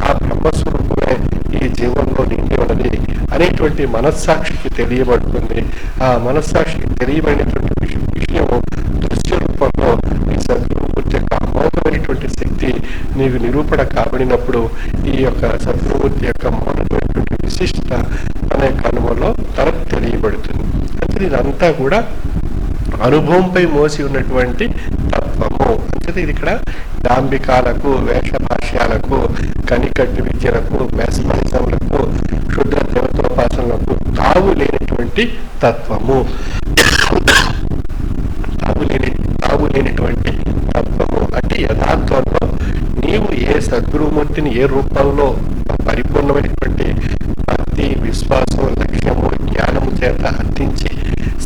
S9: ఆ బ్రహ్మస్వరూపమే ఈ జీవంలో నిండి ఉన్నది అనేటువంటి మనస్సాక్షికి తెలియబడుతుంది. ఆ మనస్సాక్షికి తెలియబడినటువంటి విషయము దృశ్య రూపంలో ఈ సద్గురుమూర్తి యొక్క అమోఘమైనటువంటి శక్తి నీకు నిరూపణ కాబడినప్పుడు ఈ యొక్క సద్గురుమూర్తి యొక్క మౌనమైనటువంటి విశిష్టత తన యొక్క అనుభవంలో తనకు తెలియబడుతుంది. అంటే ఇదంతా కూడా అనుభవంపై మోసి ఉన్నటువంటి తత్వము. అంటే ఇది ఇక్కడ డాంబికాలకు, వేషభాష్యాలకు, కనికట్టు విద్యలకు, మెస్మరిజంలకు, క్షుద్ర దేవతోపాసనలకు తావు లేనటువంటి తత్వము. తావు లేనటువంటి తత్వము అంటే యథార్థంలో నీవు ఏ సద్గురుమూర్తిని ఏ రూపంలో పరిపూర్ణమైనటువంటి భక్తి, విశ్వాసం, లక్ష్యము, జ్ఞానము చేత అర్థించి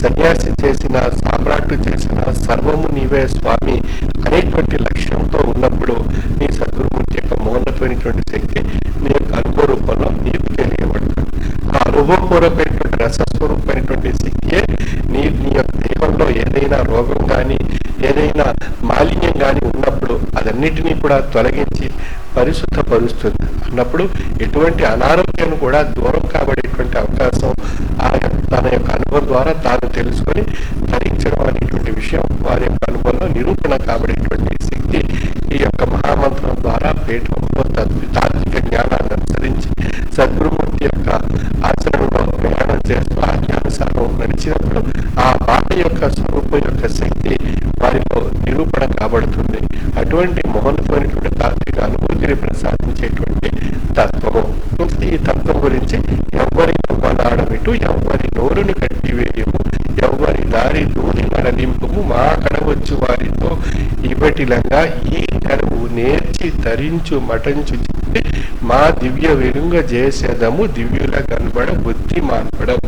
S9: సన్యాసి చేసిన, సామ్రాట్టు చేసిన సర్వము నీవే స్వామి అనేటువంటి లక్ష్యంతో ఉన్నప్పుడు నీ సద్గురుమూర్తి యొక్క మౌనమైనటువంటి శక్తి నీ యొక్క అనుభవ రూపంలో నీకు తెలియబడుతుంది. ఆ అనుభవపూర్వకమైనటువంటి రసస్వరూపమైనటువంటి శక్తియే నీ యొక్క దేహంలో ఏదైనా రోగం కానీ, ఏదైనా మాలిన్యం కానీ ఉన్నప్పుడు అదన్నిటినీ కూడా తొలగించి పరిశుద్ధపరుస్తుంది అన్నప్పుడు ఎటువంటి అనారోగ్యాన్ని కూడా దూరం కాబడేటువంటి అవకాశం తన యొక్క అనుభవం ద్వారా తాను తెలుసుకొని ధరించడం అనేటువంటి విషయం వారి యొక్క అనుభవంలో నిరూపణ కాబడేటువంటి శక్తి ఈ యొక్క మహామంత్రం ద్వారా పీఠంలో తాత్విక జ్ఞానాన్ని అనుసరించి సద్గురుమూర్తి యొక్క ఆచరణలో ప్రయాణం చేస్తూ ఆజ్ఞానుసారం నడిచినప్పుడు ఆ బాధ యొక్క స్వరూపం యొక్క శక్తి వారిలో నిరూపణ కాబడుతుంది. అటువంటి మహోన్నతమైనటువంటి తాత్విక అనుభూతిని ప్రసాదించేటువంటి తత్వము. ఈ తత్వం గురించి ఎవరి నవ్వనాడమిటు, ఎవరి నోరును కట్టివేయము, ఎవరి దారి దూరి మరలింపు, మా కడవచ్చు వారితో ఇవటిలంగా ఈ తెరవు నేర్చి ధరించు మటంచు చెప్పి మా దివ్య వెలుంగ చేసేదము దివ్యుల కనబడ బుద్ధి మాన్పడం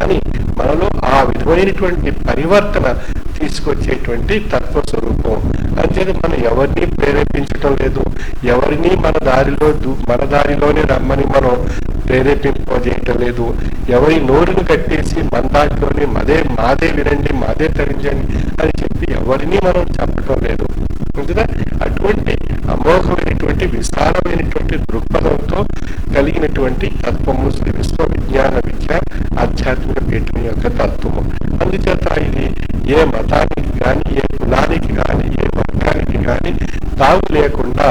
S9: అని మనలో ఆ విధమైనటువంటి పరివర్తన తీసుకొచ్చేటువంటి తత్వస్వరూపం. అంతేది మనం ఎవరిని ప్రేరేపించటం లేదు, ఎవరిని మన దారిలోనే రమ్మని మనం ప్రేరేపింపజేయటం లేదు, ఎవరి నోరును కట్టేసి మన దాంట్లోనే మాదే వినండి, మాదే తరించండి అని చెప్పి ఎవరిని మనం చెప్పటం లేదు. అందుకే అటువంటి అమోఘమైనటువంటి విశాలమైనటువంటి దృక్పథంతో కలిగినటువంటి తత్వము శ్రీ విశ్వవిజ్ఞాన విద్య ఆధ్యాత్మిక పీఠం యొక్క తత్వము. అందుచేత ఇది ఏ మతానికి కానీ, ఏ కులానికి కానీ, ఏ వర్గానికి కానీ తావు లేకుండా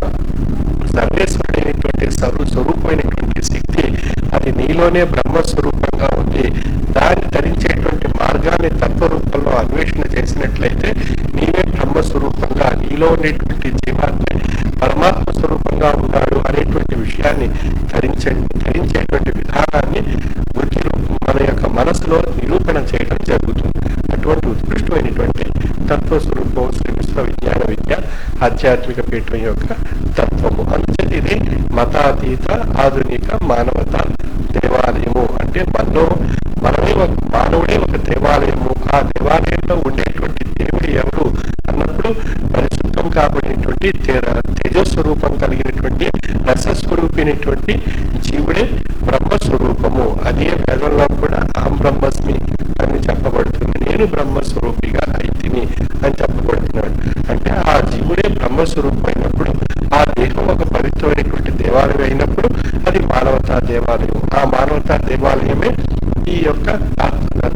S9: సర్వేశ్వరుడైనటువంటి స్వరూపమైనటువంటి శక్తి అది నీలోనే బ్రహ్మస్వరూపంగా ఉంది. దాన్ని ధరించేటువంటి మార్గాన్ని తత్వరూపంలో అన్వేషణ చేసినట్లయితే నీవే బ్రహ్మస్వరూపంగా, నీలో ఉండేటువంటి జీవాత్మ పరమాత్మ స్వరూపంగా ఉన్నాడు అనేటువంటి విషయాన్ని ధరించేటువంటి విధానాన్ని బుద్ధి మన యొక్క మనసులో నిరూపణ చేయడం జరుగుతుంది. అటువంటి ఉత్కృష్టమైనటువంటి తత్వస్వరూపం శ్రీ విశ్వవిజ్ఞాన విద్య ఆధ్యాత్మిక పీఠం యొక్క తత్వము. అందుచేత ఇది మతాతీత ఆధునిక మానవతా దేవాలయము. అంటే మానవుడే ఒక దేవాలయము. ఆ దేవాలయంలో ఉండేటువంటి దేవుడు ఎవరు అన్నప్పుడు పరిశుద్ధం కాబడినటువంటి తేజస్వరూపం కలిగినటువంటి రసస్వరూపినటువంటి జీవుడే బ్రహ్మస్వరూపము. అదే వేదంలో కూడా అహం బ్రహ్మస్మి అని చెప్పబడుతుంది. నేను బ్రహ్మస్వరూపిగా అయితిని అని చెప్పబడుతున్నాడు. అంటే ఆ జీవుడే బ్రహ్మస్వరూపం అయినప్పుడు ఆ దేహం ఒక పవిత్రమైనటువంటి దేవాలయం అయినప్పుడు అది మానవతా దేవాలయం. ఆ మానవతా దేవాలయమే ఈ యొక్క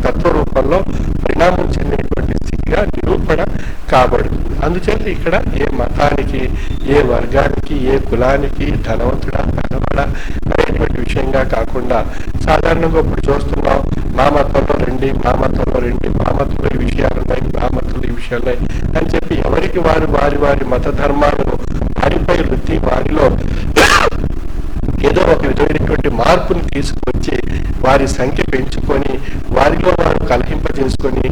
S9: తత్వరూపంలో పరిణామం చెందినటువంటి స్థితిగా నిరూపణ కాబడుతుంది. అందుచేత ఇక్కడ ఏ మతానికి, ఏ వర్గానికి, ఏ కులానికి ధనవంతుడా ధనవడా అనేటువంటి విషయంగా కాకుండా సాధారణంగా ఇప్పుడు చూస్తున్నాం, మా మతంలో రండి, మా మతంలో రండి, మా మతంలో ఈ విషయాలున్నాయి, మా మతంలో ఈ విషయాలున్నాయి అని చెప్పి ఎవరికి వారి మత ధర్మాలను వారిపై వృత్తి వారిలో ఏదో ఒక విధమైనటువంటి మార్పుని తీసుకొచ్చి వారి సంఖ్య పెంచుకొని వారిలో వారు కలహింపజేసుకొని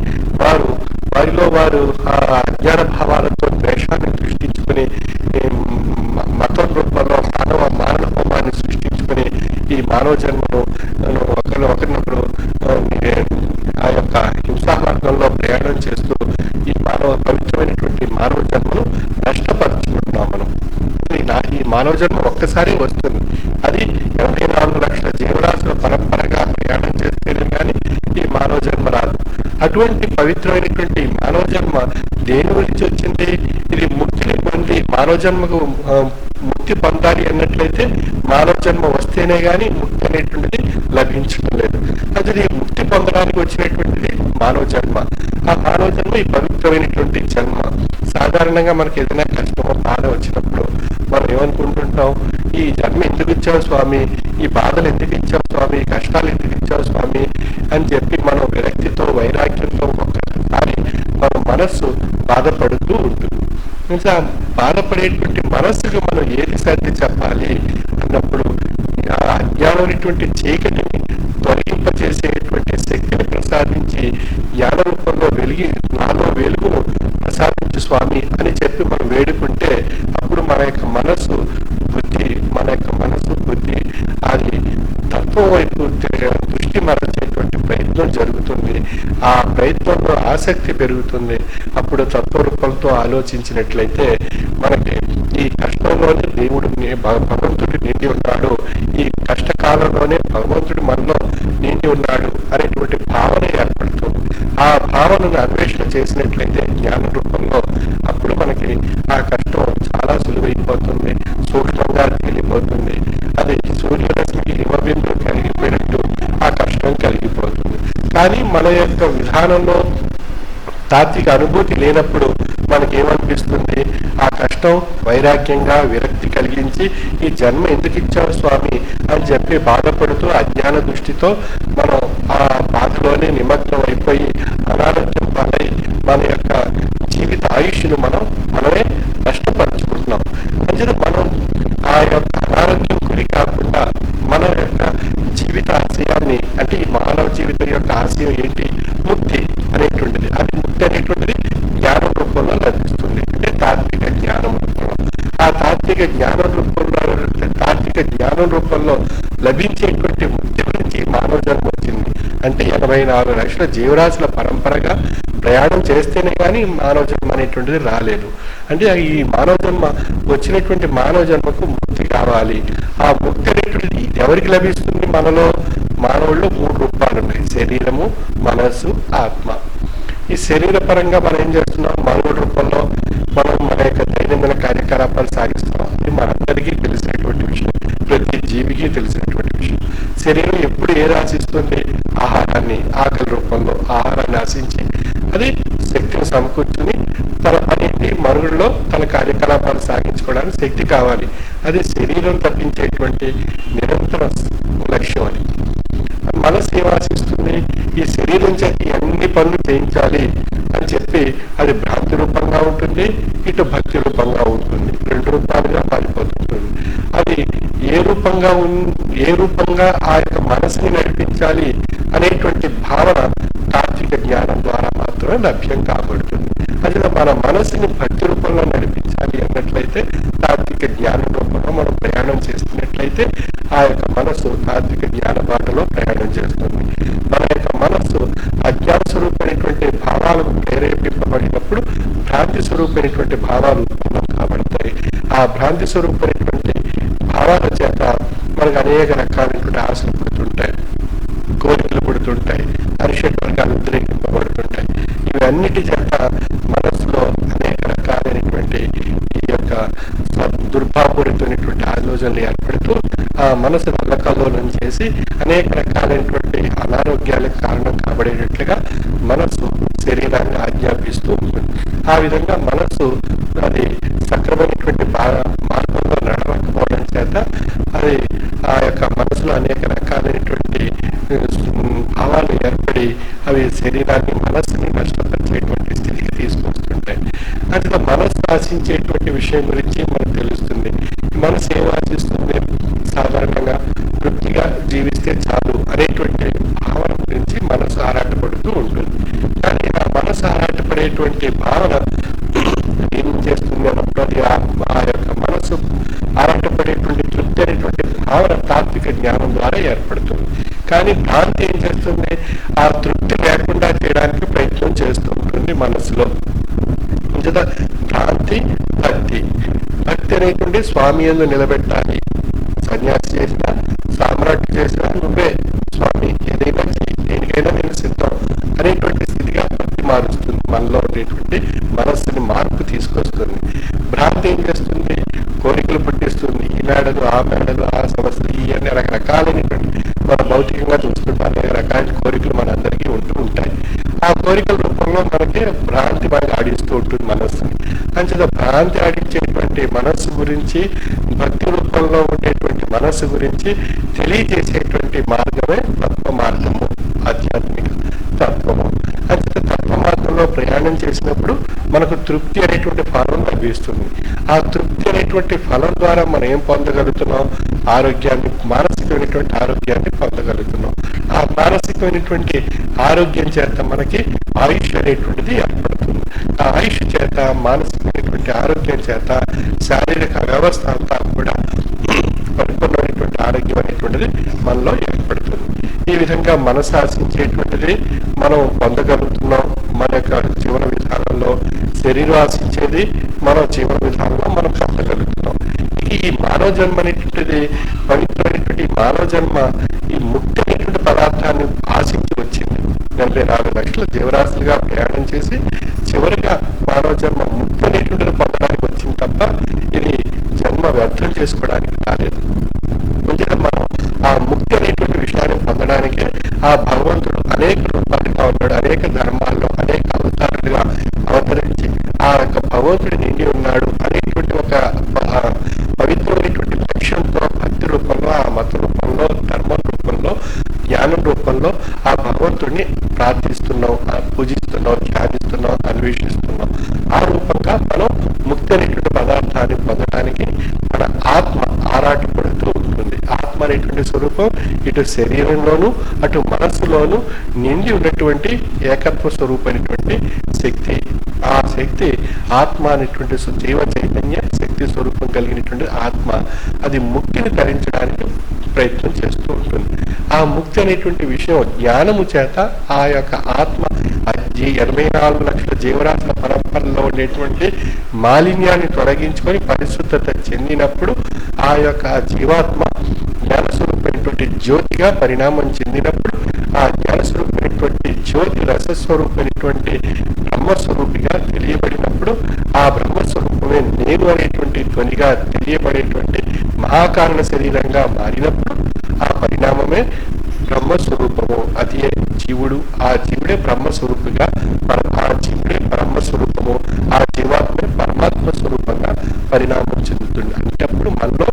S9: వారిలో వారు ఆ అజ్ఞాన భావాలతో ద్వేషాన్ని సృష్టించుకొని మతం రూపంలో మానవ హోమాన్ని సృష్టించుకొని ఈ మానవ జన్మను ఒకరినొకరు ఆ యొక్క హింసా మార్గంలో ప్రయాణం చేస్తూ ఈ పవిత్రమైనటువంటి మానవ జన్మను నష్టపరుచుకుంటున్నాం మనం. ఈ మానవ జన్మ ఒక్కసారి వస్తుంది. అది 84 లక్షల జీవరాశుల పరంపరగా ప్రయాణం చేస్తేనే కానీ ఈ మానవ జన్మ రాదు. అటువంటి పవిత్రమైనటువంటి మానవ జన్మ దేని గురించి వచ్చింది? ఇది ముక్తిని పొంది మానవ జన్మకు ముక్తి పొందాలి అన్నట్లయితే మానవ జన్మ వస్తేనే గాని ముక్తి అనేటువంటిది లభించడం లేదు. అది ముక్తి పొందడానికి వచ్చినటువంటిది మానవ జన్మ. ఆ మానవ జన్మ ఈ పవిత్రమైనటువంటి జన్మ. సాధారణంగా మనకి ఏదైనా కష్టమో బాధ వచ్చినప్పుడు మనం ఏమనుకుంటుంటాం, ఈ జన్మ ఎందుకు ఇచ్చావు స్వామి, ఈ బాధలు ఎందుకు ఇచ్చావు స్వామి, ఈ కష్టాలు ఎందుకు ఇచ్చావు స్వామి అని చెప్పి మనం విరక్తితో వైరాగ్యంతో ఒక్కసారి మన మనస్సు బాధపడుతూ ఉంటుంది. ఇంకా బాధపడేటువంటి మనస్సుకు మనం ఏది సర్ది చెప్పాలి అన్నప్పుడు అజ్ఞానమైనటువంటి చీకటిని తొలగింపచేసేటువంటి శక్తిని ప్రసాదించి జ్ఞాన రూపంలో నాలో వెలుగును ప్రసాదించు స్వామి అని చెప్పి మనం వేడుకుంటే అప్పుడు మన యొక్క మనసు బుద్ధి అది తత్వం వైపు దృష్టి మరచేటువంటి ప్రయత్నం జరుగుతుంది. ఆ ప్రయత్నంలో ఆసక్తి పెరుగుతుంది. అప్పుడు తత్వరూపంతో ఆలోచించినట్లయితే మనకి ఈ కష్టంలోనే భగవంతుడు నిండి ఉన్నాడు, ఈ కష్టకాలంలోనే భగవంతుడు మనలో నిండి ఉన్నాడు అనేటువంటి భావన ఏర్పడుతుంది. ఆ భావనను అన్వేషణ చేసినట్లయితే జ్ఞాన రూపంలో అప్పుడు మనకి ఆ కష్టం చాలా సులువైపోతుంది, సూక్ష్మంగా తేలిపోతుంది. అది సూర్యరశ్మికి హిమబిందు కలిగిపోయినట్టు ఆ కష్టం కలిగిపోతుంది. కానీ మన యొక్క విధానంలో తాత్విక అనుభూతి లేనప్పుడు మనకేమనిపిస్తుంది, ఆ కష్టం వైరాగ్యంగా విరక్తి కలిగించి ఈ జన్మ ఎందుకు ఇచ్చావు స్వామి అని చెప్పి బాధపడుతూ అజ్ఞాన దృష్టితో మనం ఆ బాధలోనే నిమగ్నం అయిపోయి అనారోగ్యం పాలై మన యొక్క జీవిత ఆయుష్ను మనమే నష్టపరుచుకుంటున్నాం. అంటే మనం ఆ యొక్క అనారోగ్యం గురి కాకుండా మన యొక్క జీవిత ఆశయాన్ని, అంటే ఈ మానవ జీవితం యొక్క ఆశయం ఏంటి, ముక్తి అనేటువంటిది. అది ముక్తి అనేటువంటిది జ్ఞానం రూపంలో లభిస్తుంది. అంటే తాత్విక జ్ఞానం రూపంలో. ఆ తాత్విక జ్ఞానం రూపంలో లభించేటువంటి ముక్తి గురించి మానవ జన్మ వచ్చింది. అంటే 84 లక్షల జీవరాశుల పరంపరగా ప్రయాణం చేస్తేనే కానీ మానవ జన్మ అనేటువంటిది రాలేదు. అంటే ఈ మానవ జన్మ వచ్చినటువంటి మానవ జన్మకు ముక్తి కావాలి. ఆ ముక్తి అనేటువంటిది ఎవరికి లభిస్తుంది? మనలో మానవుల్లో 3 రూపాలు ఉన్నాయి: శరీరము, మనస్సు, ఆత్మ. ఈ శరీర పరంగా మనం ఏం చేస్తున్నాం? మానవుడి రూపంలో మనం మన యొక్క దైనందిన కార్యకలాపాలు సాగిస్తున్నాం. ఇది మనందరికీ తెలిసినటువంటి విషయం, ప్రతి జీవికి తెలిసినటువంటి విషయం. శరీరం ఎప్పుడు ఏది ఆశిస్తుంది? ఆహారాన్ని, ఆకలి రూపంలో ఆహారాన్ని ఆశించి అది శక్తిని సమకూర్చుని తన పని మనుగడలో తన కార్యకలాపాలు సాగించుకోవడానికి శక్తి కావాలి. అది శరీరం తప్పించేటువంటి నిరంతర లక్ష్యం. అది మనసు ఏమాశిస్తుంది, ఈ శరీరం చేతి అన్ని పనులు చేయించాలి అని చెప్పి అది భ్రాంతి రూపంగా ఉంటుంది, ఇటు భక్తి రూపంగా ఉంటుంది, రెండు రూపాలుగా మారిపోతుంది. అది ఏ రూపంగా ఆ యొక్క మనసుని నడిపించాలి అనేటువంటి భావన తాత్విక జ్ఞానం ద్వారా మాత్రమే లభ్యం కాబడుతుంది. అది మన మనసుని భక్తి రూపంలో నడిపించాలి అన్నట్లయితే, తాత్విక జ్ఞానం రూపంలో మనం ప్రయాణం చేస్తున్నట్లయితే ఆ యొక్క మనసు తాత్విక జ్ఞాన బాటలో ప్రయాణం చేస్తుంది. మన యొక్క మనస్సు అజ్ఞాన స్వరూపమైనటువంటి భావాలకు ప్రేరేపింపబడినప్పుడు భ్రాంతి స్వరూపమైనటువంటి భావాలు ఉత్పన్నం కాబడతాయి. ఆ భ్రాంతి స్వరూపమైనటువంటి భావాల చేత మనకు అనేక రకాలైనటువంటి ఆశలు పుడుతుంటాయి, కోరికలు పుడుతుంటాయి, అరిషడ్ వర్గాలు ఉద్రేకింపబడుతుంటాయి. ఇవన్నిటి చేత మనసులో అనేక రకాలైనటువంటి ఈ యొక్క దుర్భాపూరితమైనటువంటి ఆలోచనలు ఏర్పడుతూ ఆ మనసు అల్లకల్లోలం చేసి అనేక రకాలైనటువంటి అనారోగ్యాలకు కారణం కాబడేటట్లుగా మనసు శరీరాన్ని ఆజ్ఞాపిస్తూ ఉంటుంది. ఆ విధంగా మనసు అది సక్రమైనటువంటి మార్గంలో నడవకపోవడం చేత అది ఆ యొక్క మనసులో అనేక రకాలైనటువంటి భావాలు ఏర్పడి అవి శరీరాన్ని మనస్సుని నష్టపరిచేటువంటి స్థితికి తీసుకొస్తుంటాయి. అట్లా మనసు ఆశించేటువంటి విషయం గురించి మనకు తెలుస్తుంది. మనసు ఏం ఆశిస్తుంది, సాధారణంగా తృప్తిగా జీవిస్తే చాలు అనేటువంటి భావన గురించి మనసు ఆరాటపడుతూ ఉంటుంది. కానీ ఆ మనసు ఆరాటపడేటువంటి భావన ఏం చేస్తుంది అన్నప్పుడు ఆ యొక్క మనసు ఆరాటపడేటువంటి తృప్తి అనేటువంటి భావన తాత్విక జ్ఞానం ద్వారా ఏర్పడుతుంది. కానీ భ్రాంతి ఏం చేస్తుంది, ఆ తృప్తి లేకుండా చేయడానికి ప్రయత్నం చేస్తూ ఉంటుంది మనసులో. భ్రాంతి భక్తి అనేటువంటి స్వామి యందు నిలబెట్టాలి. సన్యాసి చేసినా సామ్రాట్ చేసినా నువ్వే స్వామి, ఏదైనా దేనికైనా నేను సిద్ధం అనేటువంటి స్థితిగా భక్తి మారుస్తుంది. మనలో ఉండేటువంటి మనస్సుని మార్పు తీసుకొస్తుంది. భ్రాంతి ఏం చేస్తుంది, కోరికలు పుట్టిస్తుంది. ఈ మేడలు ఆ మేడలు ఆ సమస్యలు ఇవన్నీ రకరకాలైనటువంటి మన భౌతికంగా చూస్తుంటాం. అనేక రకాల కోరికలు మనందరికీ ఉంటూ ఉంటాయి. ఆ కోరికల రూపంలో మనకి భ్రాంతి బాగా ఆడిస్తూ ఉంటుంది మనస్సుని. అంచేత భ్రాంతి ఆడించేటువంటి మనస్సు గురించి, భక్తి రూపంలో ఉండేటువంటి మనస్సు గురించి తెలియజేసేటువంటి మార్గమే తత్వ మార్గము, ఆధ్యాత్మిక తత్వము. అంచేత తత్వ మార్గంలో ప్రయాణం చేసినప్పుడు మనకు తృప్తి అనేటువంటి ఫలం లభిస్తుంది. ఆ తృప్తి అనేటువంటి ఫలం ద్వారా మనం ఏం పొందగలుగుతున్నాం, ఆరోగ్యాన్ని, మానసికమైనటువంటి ఆరోగ్యాన్ని పొందగలుగుతున్నాం. ఆ మానసికమైనటువంటి ఆరోగ్యం చేత మనకి ఆయుష్ అనేటువంటిది ఏర్పడుతుంది. ఆ ఆయుష్ చేత, మానసికమైనటువంటి ఆరోగ్యం చేత శారీరక వ్యవస్థ అంతా కూడా పరిపూర్ణమైనటువంటి ఆరోగ్యం అనేటువంటిది మనలో ఏర్పడుతుంది. ఈ విధంగా మనసు ఆశించేటువంటిది మనం పొందగలుగుతున్నాం. మన యొక్క జీవన విధానంలో శరీరం ఆశించేది మన జీవన విధానంలో మనం పొందగలుగుతున్నాం. ఈ మానవ జన్మ అనేటువంటిది పవిత్రమైనటువంటి మానవ జన్మ ఈ ముక్తి అనేటువంటి పదార్థాన్ని ఆశించి వచ్చింది. 84 లక్షల జీవరాశులుగా ప్రయాణం చేసి చివరిగా మానవ జన్మ ముక్తి అనేటువంటిది పొందడానికి వచ్చింది తప్ప ఇది జన్మ వ్యర్థం చేసుకోవడానికి రాలేదు. కొంచెం మనం ఆ ముక్తి అనేటువంటి విషయాన్ని పొందడానికే ఆ భగవంతుడు అనేక రూపాలుగా ఉన్నాడు, అనేక ధర్మాల్లో అనేక అవతారాలుగా అవతరించి ఆ యొక్క భగవంతుడు నిండి ఉన్నాడు అనేటువంటి ఒక పవిత్రమైనటువంటి లక్ష్యంతో భక్తి రూపంలో, ఆ మత రూపంలో, ధర్మ రూపంలో, జ్ఞానం రూపంలో ఆ భగవంతుడిని ప్రార్థిస్తున్నాం, పూజిస్తున్నాం, ధ్యానిస్తున్నాం, అన్వేషిస్తున్నాం. ఆ రూపంగా మనం ముక్తి అనేటువంటి పదార్థాన్ని పొందడానికి మన ఆత్మ ఆరాటపడుతూ ఉంటుంది. ఆత్మ అనేటువంటి స్వరూపం ఇటు శరీరంలోను అటు మనస్సులోను నిండి ఉన్నటువంటి ఏకత్వ స్వరూపమైనటువంటి శక్తి. ఆ శక్తి ఆత్మ అనేటువంటి జీవ చైతన్య శక్తి స్వరూపం కలిగినటువంటి ఆత్మ అది ముక్తిని ధరించడానికి ప్రయత్నం చేస్తూ ఉంటుంది. ఆ ముక్తి అనేటువంటి విషయం జ్ఞానము చేత ఆ యొక్క ఆత్మ 84 లక్షల జీవరాశుల పరంపరలో ఉండేటువంటి మాలిన్యాన్ని తొలగించుకొని పరిశుద్ధత చెందినప్పుడు ఆ యొక్క జీవాత్మ జ్ఞానస్వరూపమైనటువంటి జ్యోతిగా పరిణామం చెందినప్పుడు ఆ జ్ఞానస్వరూపమైనటువంటి జ్యోతి రసస్వరూపమైనటువంటి బ్రహ్మస్వరూపిగా తెలియబడినప్పుడు ఆ బ్రహ్మస్వరూపమే నేను అనేటువంటి ధ్వనిగా తెలియబడేటువంటి మహాకారణ శరీరంగా మారినప్పుడు ఆ పరిణామమే బ్రహ్మస్వరూపము. అదే జీవుడు. ఆ జీవుడే బ్రహ్మస్వరూపిగా, ఆ జీవుడే బ్రహ్మస్వరూప పరిణామం చెందుతుంది. అంటే అప్పుడు మనలో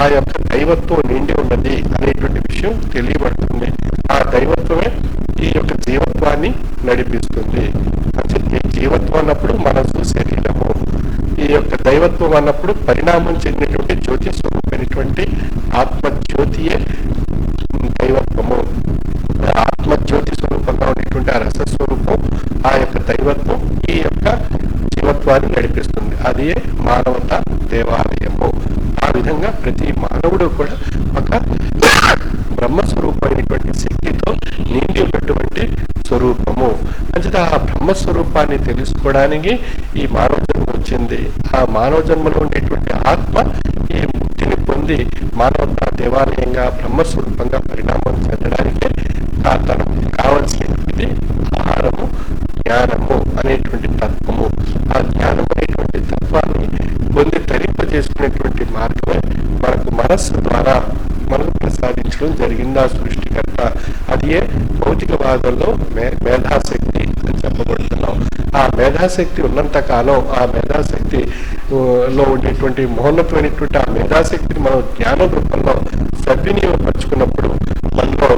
S9: ఆ యొక్క దైవత్వం నిండి ఉన్నది అనేటువంటి విషయం తెలియబడుతుంది. ఆ దైవత్వమే ఈ యొక్క జీవత్వాన్ని నడిపిస్తుంది. ఈ జీవత్వం అన్నప్పుడు మనసు, శరీరము. ఈ యొక్క దైవత్వం అన్నప్పుడు పరిణామం చెందినటువంటి జ్యోతి స్వరూపమైనటువంటి ఆత్మజ్యోతియే దైవత్వము. ఆత్మజ్యోతి స్వరూపంగా ఉండేటువంటి ఆ రసస్వరూపం, ఆ యొక్క దైవత్వం ఈ యొక్క జీవత్వాన్ని నడిపిస్తుంది. అదే మానవత దేవాలయము. ఆ విధంగా ప్రతి మానవుడు కూడా ఒక బ్రహ్మస్వరూపమైనటువంటి శక్తితో నిండి ఉన్నటువంటి స్వరూపము. అంటే ఆ బ్రహ్మస్వరూపాన్ని తెలుసుకోవడానికి ఈ మానవ జన్మ వచ్చింది. ఆ మానవ జన్మలో ఉండేటువంటి ఆత్మ ఈ ముక్తిని పొంది మానవత దేవాలయంగా బ్రహ్మస్వరూపంగా పరిణామం చెందడానికి తనకు కావలసినటువంటి ఆహారము, జ్ఞానము అనేటువంటి తత్వము. ఆ జ్ఞానం అనేటువంటి తత్వాన్ని పొంది తరింపజేసుకునేటువంటి మార్గమే మనకు మనస్సు ద్వారా మనకు ప్రసాదించడం జరిగింది ఆ సృష్టికర్త. అది భౌతికవాదంలో మేధాశక్తి అని చెప్పబడుతున్నాం. ఆ మేధాశక్తి ఉన్నంత కాలం ఆ మేధాశక్తి లో ఉండేటువంటి మహోన్నతమైనటువంటి ఆ మేధాశక్తిని మనం జ్ఞానం రూపంలో సద్వినియోగపరుచుకున్నప్పుడు మనలో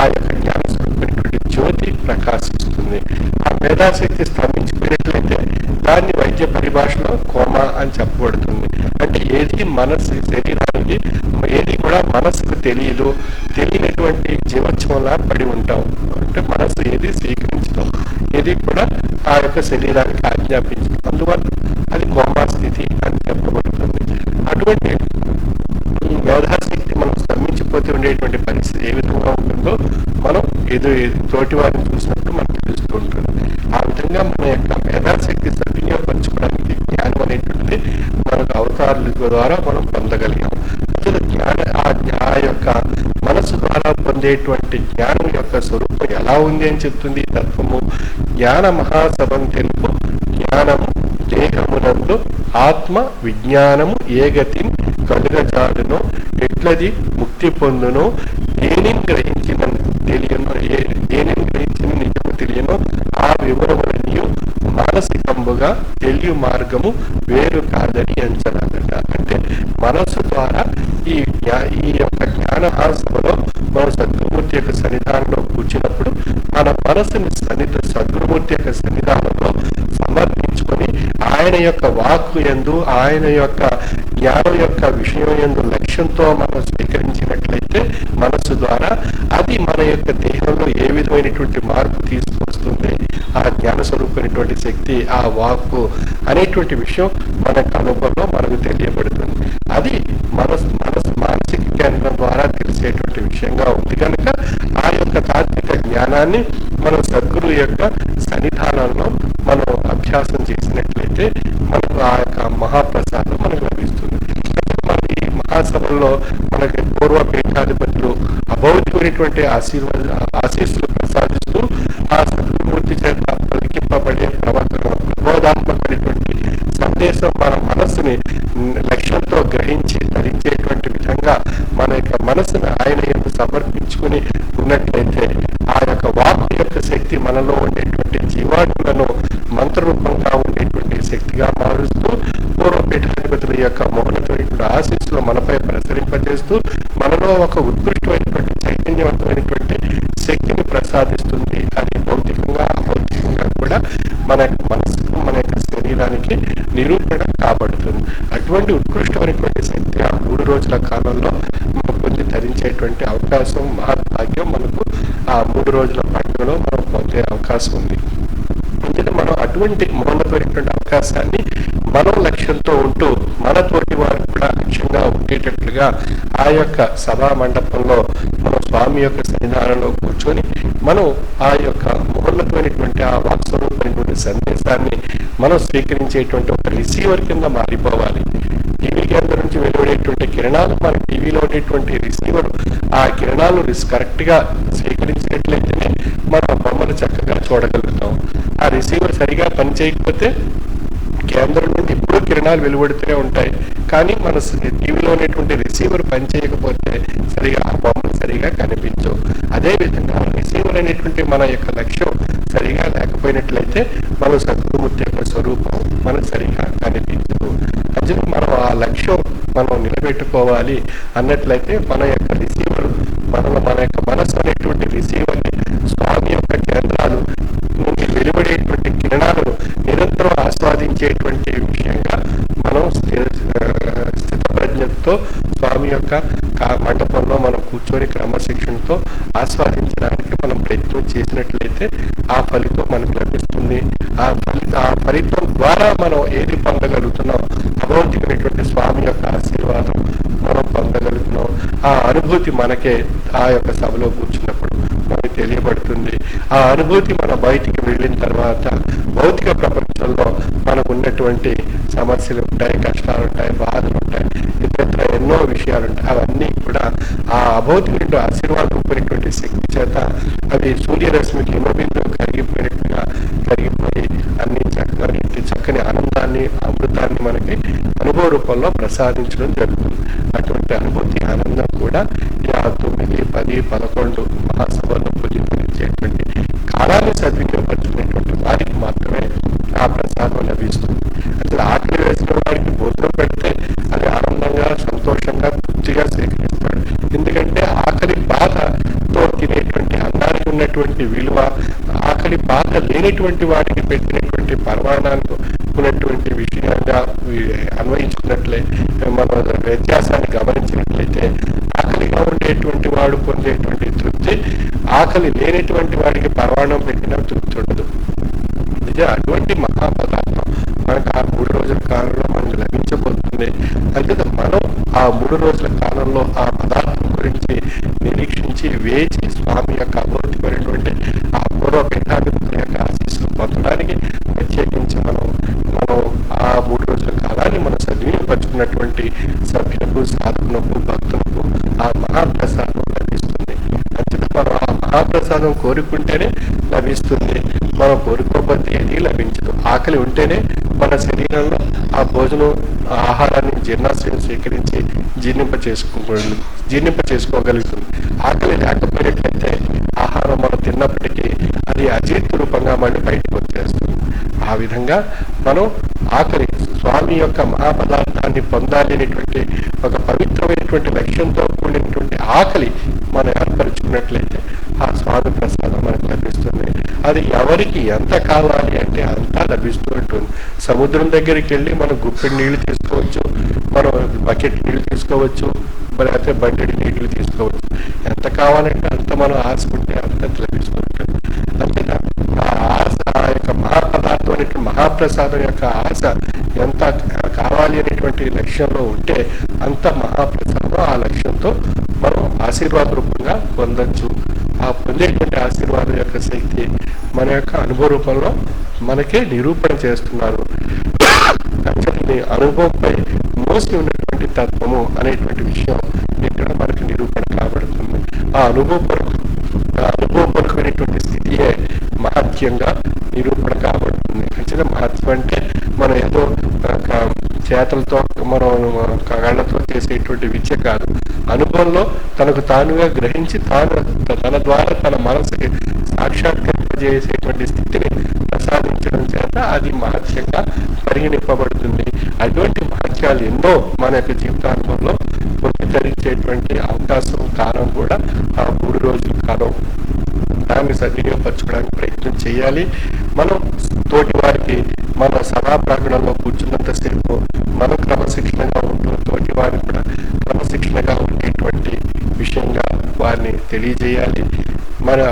S9: ఆ యొక్క జ్ఞానస్వరూపమైనటువంటి జ్యోతి ప్రకాశిస్తుంది. ఆ మేధాశక్తి స్తంభించిపోయినట్లయితే దాన్ని వైద్య పరిభాషలో కోమా అని చెప్పబడుతుంది. అంటే ఏది మనసు శరీరానికి ఏది కూడా మనసుకు తెలియదు, తెలియనటువంటి జీవోత్సవంలా పడి ఉంటాం. అంటే మనసు ఏది స్వీకరించడం, ఏది కూడా ఆ యొక్క శరీరానికి ఆజ్ఞాపించడం. అందువల్ల అది కోమా స్థితి అని చెప్పబడుతుంది. అటువంటి మేధాశక్తి మనం స్తంభించిపోతే ఉండేటువంటి పరిస్థితి ఏ విధంగా ఉంటుందో మనం తోటి వారిని చూసినప్పుడు మనకు తెలుస్తూ ఉంటుంది. ఆ విధంగా మన యొక్క మేధాశక్తి సద్వినియోగపరచుకోవడానికి జ్ఞానం అనేటువంటిది మనకు అవతారాల ద్వారా మనం పొందగలిగాం. ఆ యొక్క మనసు ద్వారా పొందేటువంటి జ్ఞానం యొక్క స్వరూపం ఎలా ఉంది అని చెప్తుంది ఈ తత్వము. జ్ఞాన మహాసభం తెలుపు జ్ఞానము దేహమునందు ఆత్మ విజ్ఞానము ఏ గతిని కలుగజాడునో ఎట్లది ముక్తి పొందునో దేనిని గ్రహించిన తెలియనో దేనిని గ్రహించిన నిజము తెలియనో ఆ వివరములనియు మానసికంబుగా తెలియ మార్గము వేరు కాదని అంచనాదట. అంటే మనసు ద్వారా ఈ యొక్క జ్ఞానహాసములో మనం సద్గురుమూర్తి యొక్క సన్నిధానంలో కూర్చున్నప్పుడు మన మనసుని సద్గురుమూర్తి యొక్క సన్నిధానంలో సమర్పించుకొని ఆయన యొక్క వాక్కు యందు ఆయన యొక్క జ్ఞానం యొక్క విషయం యందు లక్ష్యంతో మనం స్వీకరించినట్లయితే మనసు ద్వారా అది మన యొక్క దేహంలో ఏ విధమైనటువంటి మార్పు తీసుకొస్తుంది, ఆ జ్ఞాన స్వరూపమైనటువంటి శక్తి, ఆ వాక్కు అనేటువంటి విషయం మనకు అనుభవంలో మనకు తెలియబడుతుంది. అది మానసిక కేంద్రం ద్వారా తెలిసేటువంటి విషయంగా ఉంది కనుక ఆ యొక్క తాత్విక జ్ఞానాన్ని మనం సద్గురు యొక్క సన్నిధానంలో మనం అభ్యాసం చేసినట్లయితే మనకు ఆ యొక్క మహాప్రసాదం మనకు లభిస్తుంది. మన ఈ మహాసభల్లో మనకి పూర్వ పీఠాధిపతులు అభౌతికమైనటువంటి ఆశీస్సులు ప్రసాదిస్తూ ఆ సద్గురుమూర్తి చేత పలికింపబడే ప్రబోధాత్మకమైనటువంటి సందేశం మన మనస్సుని లక్ష్యంతో గ్రహించి ధరించేటువంటి విధంగా మన యొక్క మనసును ఆయన యొక్క సమర్పించుకుని ఉన్నట్లయితే ఆ యొక్క వాక్ యొక్క శక్తి మనలో ఉండేటువంటి జీవాణులను మంత్రరూపంగా ఉండేటువంటి శక్తిగా మారుస్తూ పూర్వపీఠాధిపతుల యొక్క మౌనమైనటువంటి ఆశీస్సులు మనపై ప్రసరింపజేస్తూ మనలో ఒక ఉత్కృష్టమైనటువంటి చైతన్యవంతమైనటువంటి శక్తిని ప్రసాదిస్తుంది. అది భౌతికంగా అభౌతికంగా కూడా మన యొక్క మనసుకు మన యొక్క శరీరానికి నిరూపణ కాబడుతుంది. అటువంటి ఉత్కృష్టమైనటువంటి శక్తి ఆ 3 రోజుల కాలంలో మనం పొంది ధరించేటువంటి అవకాశం మహద్భాగ్యం మనకు ఆ 3 రోజుల పండుగలో మనం పొందే అవకాశం ఉంది. ఎందుకంటే మనం అటువంటి మౌనమైనటువంటి అవకాశాన్ని మనం లక్ష్యంతో ఉంటూ మన తోటి వారు కూడా లక్ష్యంగా ఉండేటట్లుగా ఆ యొక్క సభా మండపంలో మన స్వామి యొక్క సన్నిధానంలో కూర్చొని మనం ఆ యొక్క మౌనమైనటువంటి ఆ వాక్స్వరూపమైనటువంటి సందేశాన్ని మనం స్వీకరించేటువంటి ఒక రిసీవర్ కింద మారిపోవాలి. టీవీ కేంద్రం నుంచి వెలువడేటువంటి కిరణాలు మన టీవీలో ఉండేటువంటి రిసీవర్ ఆ కిరణాలు కరెక్ట్ గా స్వీకరించినట్లయితేనే మనం బొమ్మలు చక్కగా చూడగలుగుతాం. ఆ రిసీవర్ సరిగా పనిచేయకపోతే కేంద్రం నుండి ఎప్పుడూ కిరణాలు వెలువడుతూనే ఉంటాయి, కానీ మన టీవీలో ఉండేటువంటి రిసీవర్ పనిచేయకపోతే సరిగా ఆ బొమ్మలు సరిగా కనిపించవు. అదేవిధంగా రిసీవర్ అనేటువంటి మన యొక్క లక్ష్యం సరిగా లేకపోయినట్లయితే మన సద్గురుమూర్తి యొక్క స్వరూపం మనకు సరిగా కనిపించదు. అందులో మనం ఆ పెట్టుకోవాలి అన్నట్లయితే మన యొక్క రిసీవర్ మన యొక్క మనసు అనేటువంటి రిసీవర్ని స్వామి యొక్క కేంద్రాలు నుండి వెలువడేటువంటి కిరణాలను నిరంతరం ఆస్వాదించేటువంటి విషయంగా మనం స్థితప్రజ్ఞతో స్వామి యొక్క మండపంలో మనం కూర్చొని క్రమశిక్షణతో ఆస్వాదించడానికి మనం ప్రయత్నం చేసినట్లయితే ఆ ఫలితం మనకు లభిస్తుంది. ఆ ఫలితం ద్వారా మనం ఏది పొందగలుగుతున్నాం, అభౌతికమైనటువంటి స్వామి యొక్క ఆశీర్వాదం మనం పొందగలుగుతున్నాం. ఆ అనుభూతి మనకే ఆ యొక్క సభలో కూర్చున్నప్పుడు మనకి తెలియబడుతుంది. ఆ అనుభూతి మన బయటికి వెళ్ళిన తర్వాత భౌతిక ప్రపంచంలో మనకు ఉన్నటువంటి సమస్యలు ఉంటాయి, కష్టాలు ఉంటాయి, బాధలు ఉంటాయి, ఇతర ఎన్నో విషయాలు ఉంటాయి. అవన్నీ కూడా ఆ అభౌతిక ఆశీర్వాదమైనటువంటి శక్తి చేత అవి సూర్యరశ్మికి హిమబిందువు కరిగిపోయినట్టుగా కరిగిపోయి అన్ని చక్కని ఆనందాన్ని, అమృతాన్ని మనకి అనుభవ రూపంలో ప్రసాదించడం జరుగుతుంది. అటువంటి అనుభూతి, ఆనందం కూడా 9, 10, 11 మహాసభల్లో పూజించేటువంటి కాలాన్ని సద్వినియోగపరుచుకునేటువంటి వారికి మాత్రమే ఆ ప్రసాదం లభిస్తుంది. అసలు ఆకలి వేసిన వారికి భోజనం పెడితే అది ఆనందంగా, సంతోషంగా, తృప్తిగా స్వీకరిస్తాడు. ఎందుకంటే ఆకలి బాధతో తినేటువంటి అన్నానికి ఉన్నటువంటి విలువ, ఆకలి బాధ లేనటువంటి వాడికి పెట్టినటువంటి పరమాణానికి ఉన్నటువంటి విషయంగా అన్వయించుకున్నట్లే మన వ్యత్యాసాన్ని గమనించినట్లయితే ఆకలిగా ఉండేటువంటి వాడు పొందేటువంటి తృప్తి ఆకలి లేనటువంటి వాడికి పరమాణం పెట్టినా తృప్తి ఉండదు. నిజం అటువంటి మహాపదార్థం మనకు ఆ 3 రోజుల కాలంలో మనకు లభించబోతుంది. అందుకే మనం ఆ 3 రోజుల కాలంలో ఆ పదార్థం గురించి నిరీక్షించి వేచి స్వామి యొక్క అభౌతికమైనటువంటి ఆ పూర్వ పీఠాధిపతుల యొక్క ఆశీస్సులు పొందడానికి ప్రత్యేకించి మనం ఆ 3 రోజుల కాలాన్ని మనం సద్వినియోగపరుచుకున్నటువంటి సభ్యులకు, సాధకులకు, భక్తులకు ఆ మహాప్రసాదం లభిస్తుంది. అంతే మనం ఆ మహాప్రసాదం కోరుకుంటేనే లభిస్తుంది. మనం కోరుకోకపోతే ఏది లభించదు. ఆకలి ఉంటేనే మన శరీరంలో ఆ భోజనం, ఆహారాన్ని జీర్ణాశయం స్వీకరించి జీర్ణింప చేసుకోగలుగుతుంది. ఆకలి లేకపోయినట్లయితే ఆహారం మనం తిన్నప్పటికీ అది అజీర్ణ రూపంగా మళ్ళీ బయటకు వచ్చేస్తుంది. ఆ విధంగా మనం ఆకలి స్వామి యొక్క మహాపదార్థాన్ని పొందాలి అనేటువంటి ఒక పవిత్రమైనటువంటి లక్ష్యంతో కూడినటువంటి ఆకలి మనం ఏర్పరచుకున్నట్లయితే ఆ స్వామి ప్రసాదం మనకు లభిస్తుంది. అది ఎవరికి ఎంత కావాలి అంటే అంతా లభిస్తూ ఉంటుంది. సముద్రం దగ్గరికి వెళ్ళి మనం గుప్పెడు నీళ్లు తీసుకోవచ్చు, మనం బకెట్ నీళ్లు తీసుకోవచ్చు, లేకపోతే బండి నీళ్లు తీసుకోవచ్చు. ఎంత కావాలంటే అంత మనం ఆశకుంటే అంత లభిస్తూ ఉంటుంది. అంతేనా ఆ ఆశ, ఆ యొక్క మహాపదార్థం అనేటువంటి మహాప్రసాదం యొక్క ఆశ ఎంత కావాలి అనేటువంటి లక్ష్యంలో ఉంటే అంత మహాప్రసాదం ఆ లక్ష్యంతో మనం ఆశీర్వాద రూపంగా పొందొచ్చు. ఆ పొందేటువంటి ఆశీర్వాదం యొక్క శక్తి మన యొక్క అనుభవ రూపంలో మనకే నిరూపణ చేస్తున్నారు. అంతటి అనుభవంపై మోసి ఉన్నటువంటి తత్వము అనేటువంటి విషయం ఇక్కడ మనకి నిరూపణ కాబడుతుంది. ఆ అనుభవపూర్వకమైనటువంటి స్థితియే మహత్యంగా నిరూపణ కాబడుతుంది. ఖచ్చితంగా మహత్యం అంటే మనం ఏదో చేతలతో మనం కళ్ళతో చేసేటువంటి విద్య కాదు. అనుభవంలో తనకు తానుగా గ్రహించి తన ద్వారా తన మనసుకి సాక్షాత్కరింపజేసేటువంటి స్థితిని ప్రసాదించడం చేత అది మహత్యంగా పరిగణింపబడుతుంది. అటువంటి మహత్యాలు ఎన్నో మన యొక్క జీవితానుభవంలో పొందితరించేటువంటి అవకాశం, కాలం కూడా ఆ 3 రోజుల కాలం. దాన్ని సద్వినియోగపరచుకోవడానికి ప్రయత్నం చేయాలి. మనం తోటి వారికి మన సభా ప్రాంగణంలో కూర్చున్నంతసేపు మనం క్రమశిక్షణగా ఉంటూ తోటి వారికి కూడా క్రమశిక్షణగా ఉండేటువంటి విషయంగా వారిని తెలియజేయాలి.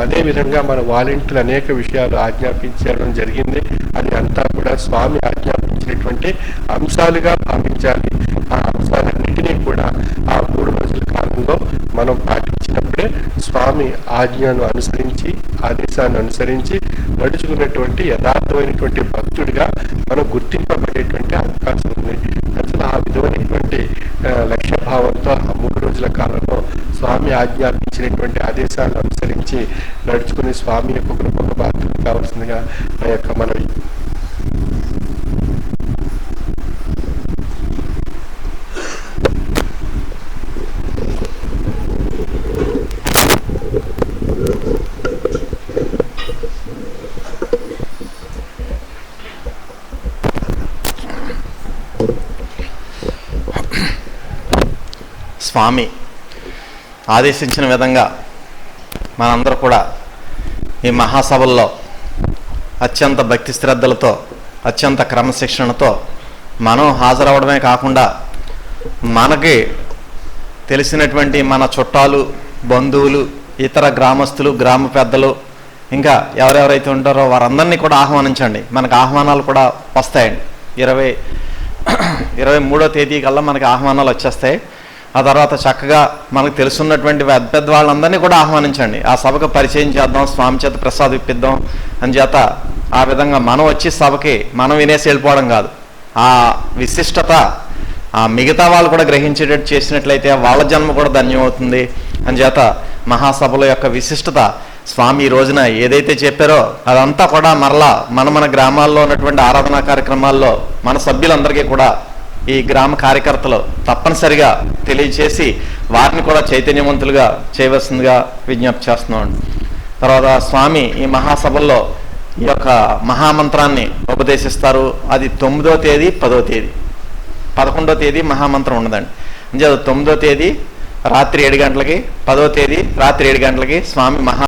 S9: అదేవిధంగా మన వాలంటీర్లు అనేక విషయాలు ఆజ్ఞాపించడం జరిగింది. అది అంతా కూడా స్వామి ఆజ్ఞాపించినటువంటి అంశాలుగా భావించాలి. ఆ అంశాలన్నింటినీ కూడా ఆ 3 రోజుల కాలంలో మనం పాటించినప్పుడే స్వామి ఆజ్ఞను అనుసరించి, ఆదేశాన్ని అనుసరించి నడుచుకున్నటువంటి యథార్థమైనటువంటి భక్తుడిగా మనం గుర్తింపబడేటువంటి అవకాశం ఉంది. అసలు ఆ విధమైనటువంటి లక్ష్య భావంతో ఆ 3 రోజుల కాలంలో స్వామి ఆజ్ఞాపించినటువంటి ఆదేశాలను అనుసరించి నడుచుకుని స్వామి యొక్క కృపకు బాధ్యత కావాల్సిందిగా నా యొక్క మనవి.
S1: స్వామి ఆదేశించిన విధంగా మనందరూ కూడా ఈ మహాసభల్లో అత్యంత భక్తి శ్రద్ధలతో అత్యంత క్రమశిక్షణతో మనం హాజరవడమే కాకుండా మనకి తెలిసినటువంటి మన చుట్టాలు, బంధువులు, ఇతర గ్రామస్తులు, గ్రామ పెద్దలు, ఇంకా ఎవరెవరైతే ఉంటారో వారందరినీ కూడా ఆహ్వానించండి. మనకు ఆహ్వానాలు కూడా వస్తాయండి. 23వ తేదీ కల్లా మనకి ఆహ్వానాలు వచ్చేస్తాయి. ఆ తర్వాత చక్కగా మనకు తెలుసున్నటువంటి పెద్ద వాళ్ళందరినీ కూడా ఆహ్వానించండి. ఆ సభకు పరిచయం చేద్దాం, స్వామి చేత ప్రసాదం ఇప్పిద్దాం అని చేత ఆ విధంగా మనం వచ్చి సభకి మనం వినేసి వెళ్ళిపోవడం కాదు. ఆ విశిష్టత ఆ మిగతా వాళ్ళు కూడా గ్రహించేటట్టు చేసినట్లయితే వాళ్ళ జన్మ కూడా ధన్యమవుతుంది అని చేత మహాసభల యొక్క విశిష్టత స్వామి ఈ రోజున ఏదైతే చెప్పారో అదంతా కూడా మరలా మన గ్రామాల్లో ఉన్నటువంటి ఆరాధనా కార్యక్రమాల్లో మన సభ్యులందరికీ కూడా ఈ గ్రామ కార్యకర్తలు తప్పనిసరిగా తెలియచేసి వారిని కూడా చైతన్యవంతులుగా చేయవలసిందిగా విజ్ఞప్తి చేస్తున్నాం. తర్వాత స్వామి ఈ మహాసభల్లో ఈ యొక్క మహామంత్రాన్ని ఉపదేశిస్తారు. అది 9వ తేదీ, 10వ తేదీ. 11వ తేదీ మహామంత్రం ఉండదండి. అంటే 9వ తేదీ రాత్రి 7 గంటలకి, 10వ తేదీ రాత్రి 7 గంటలకి స్వామి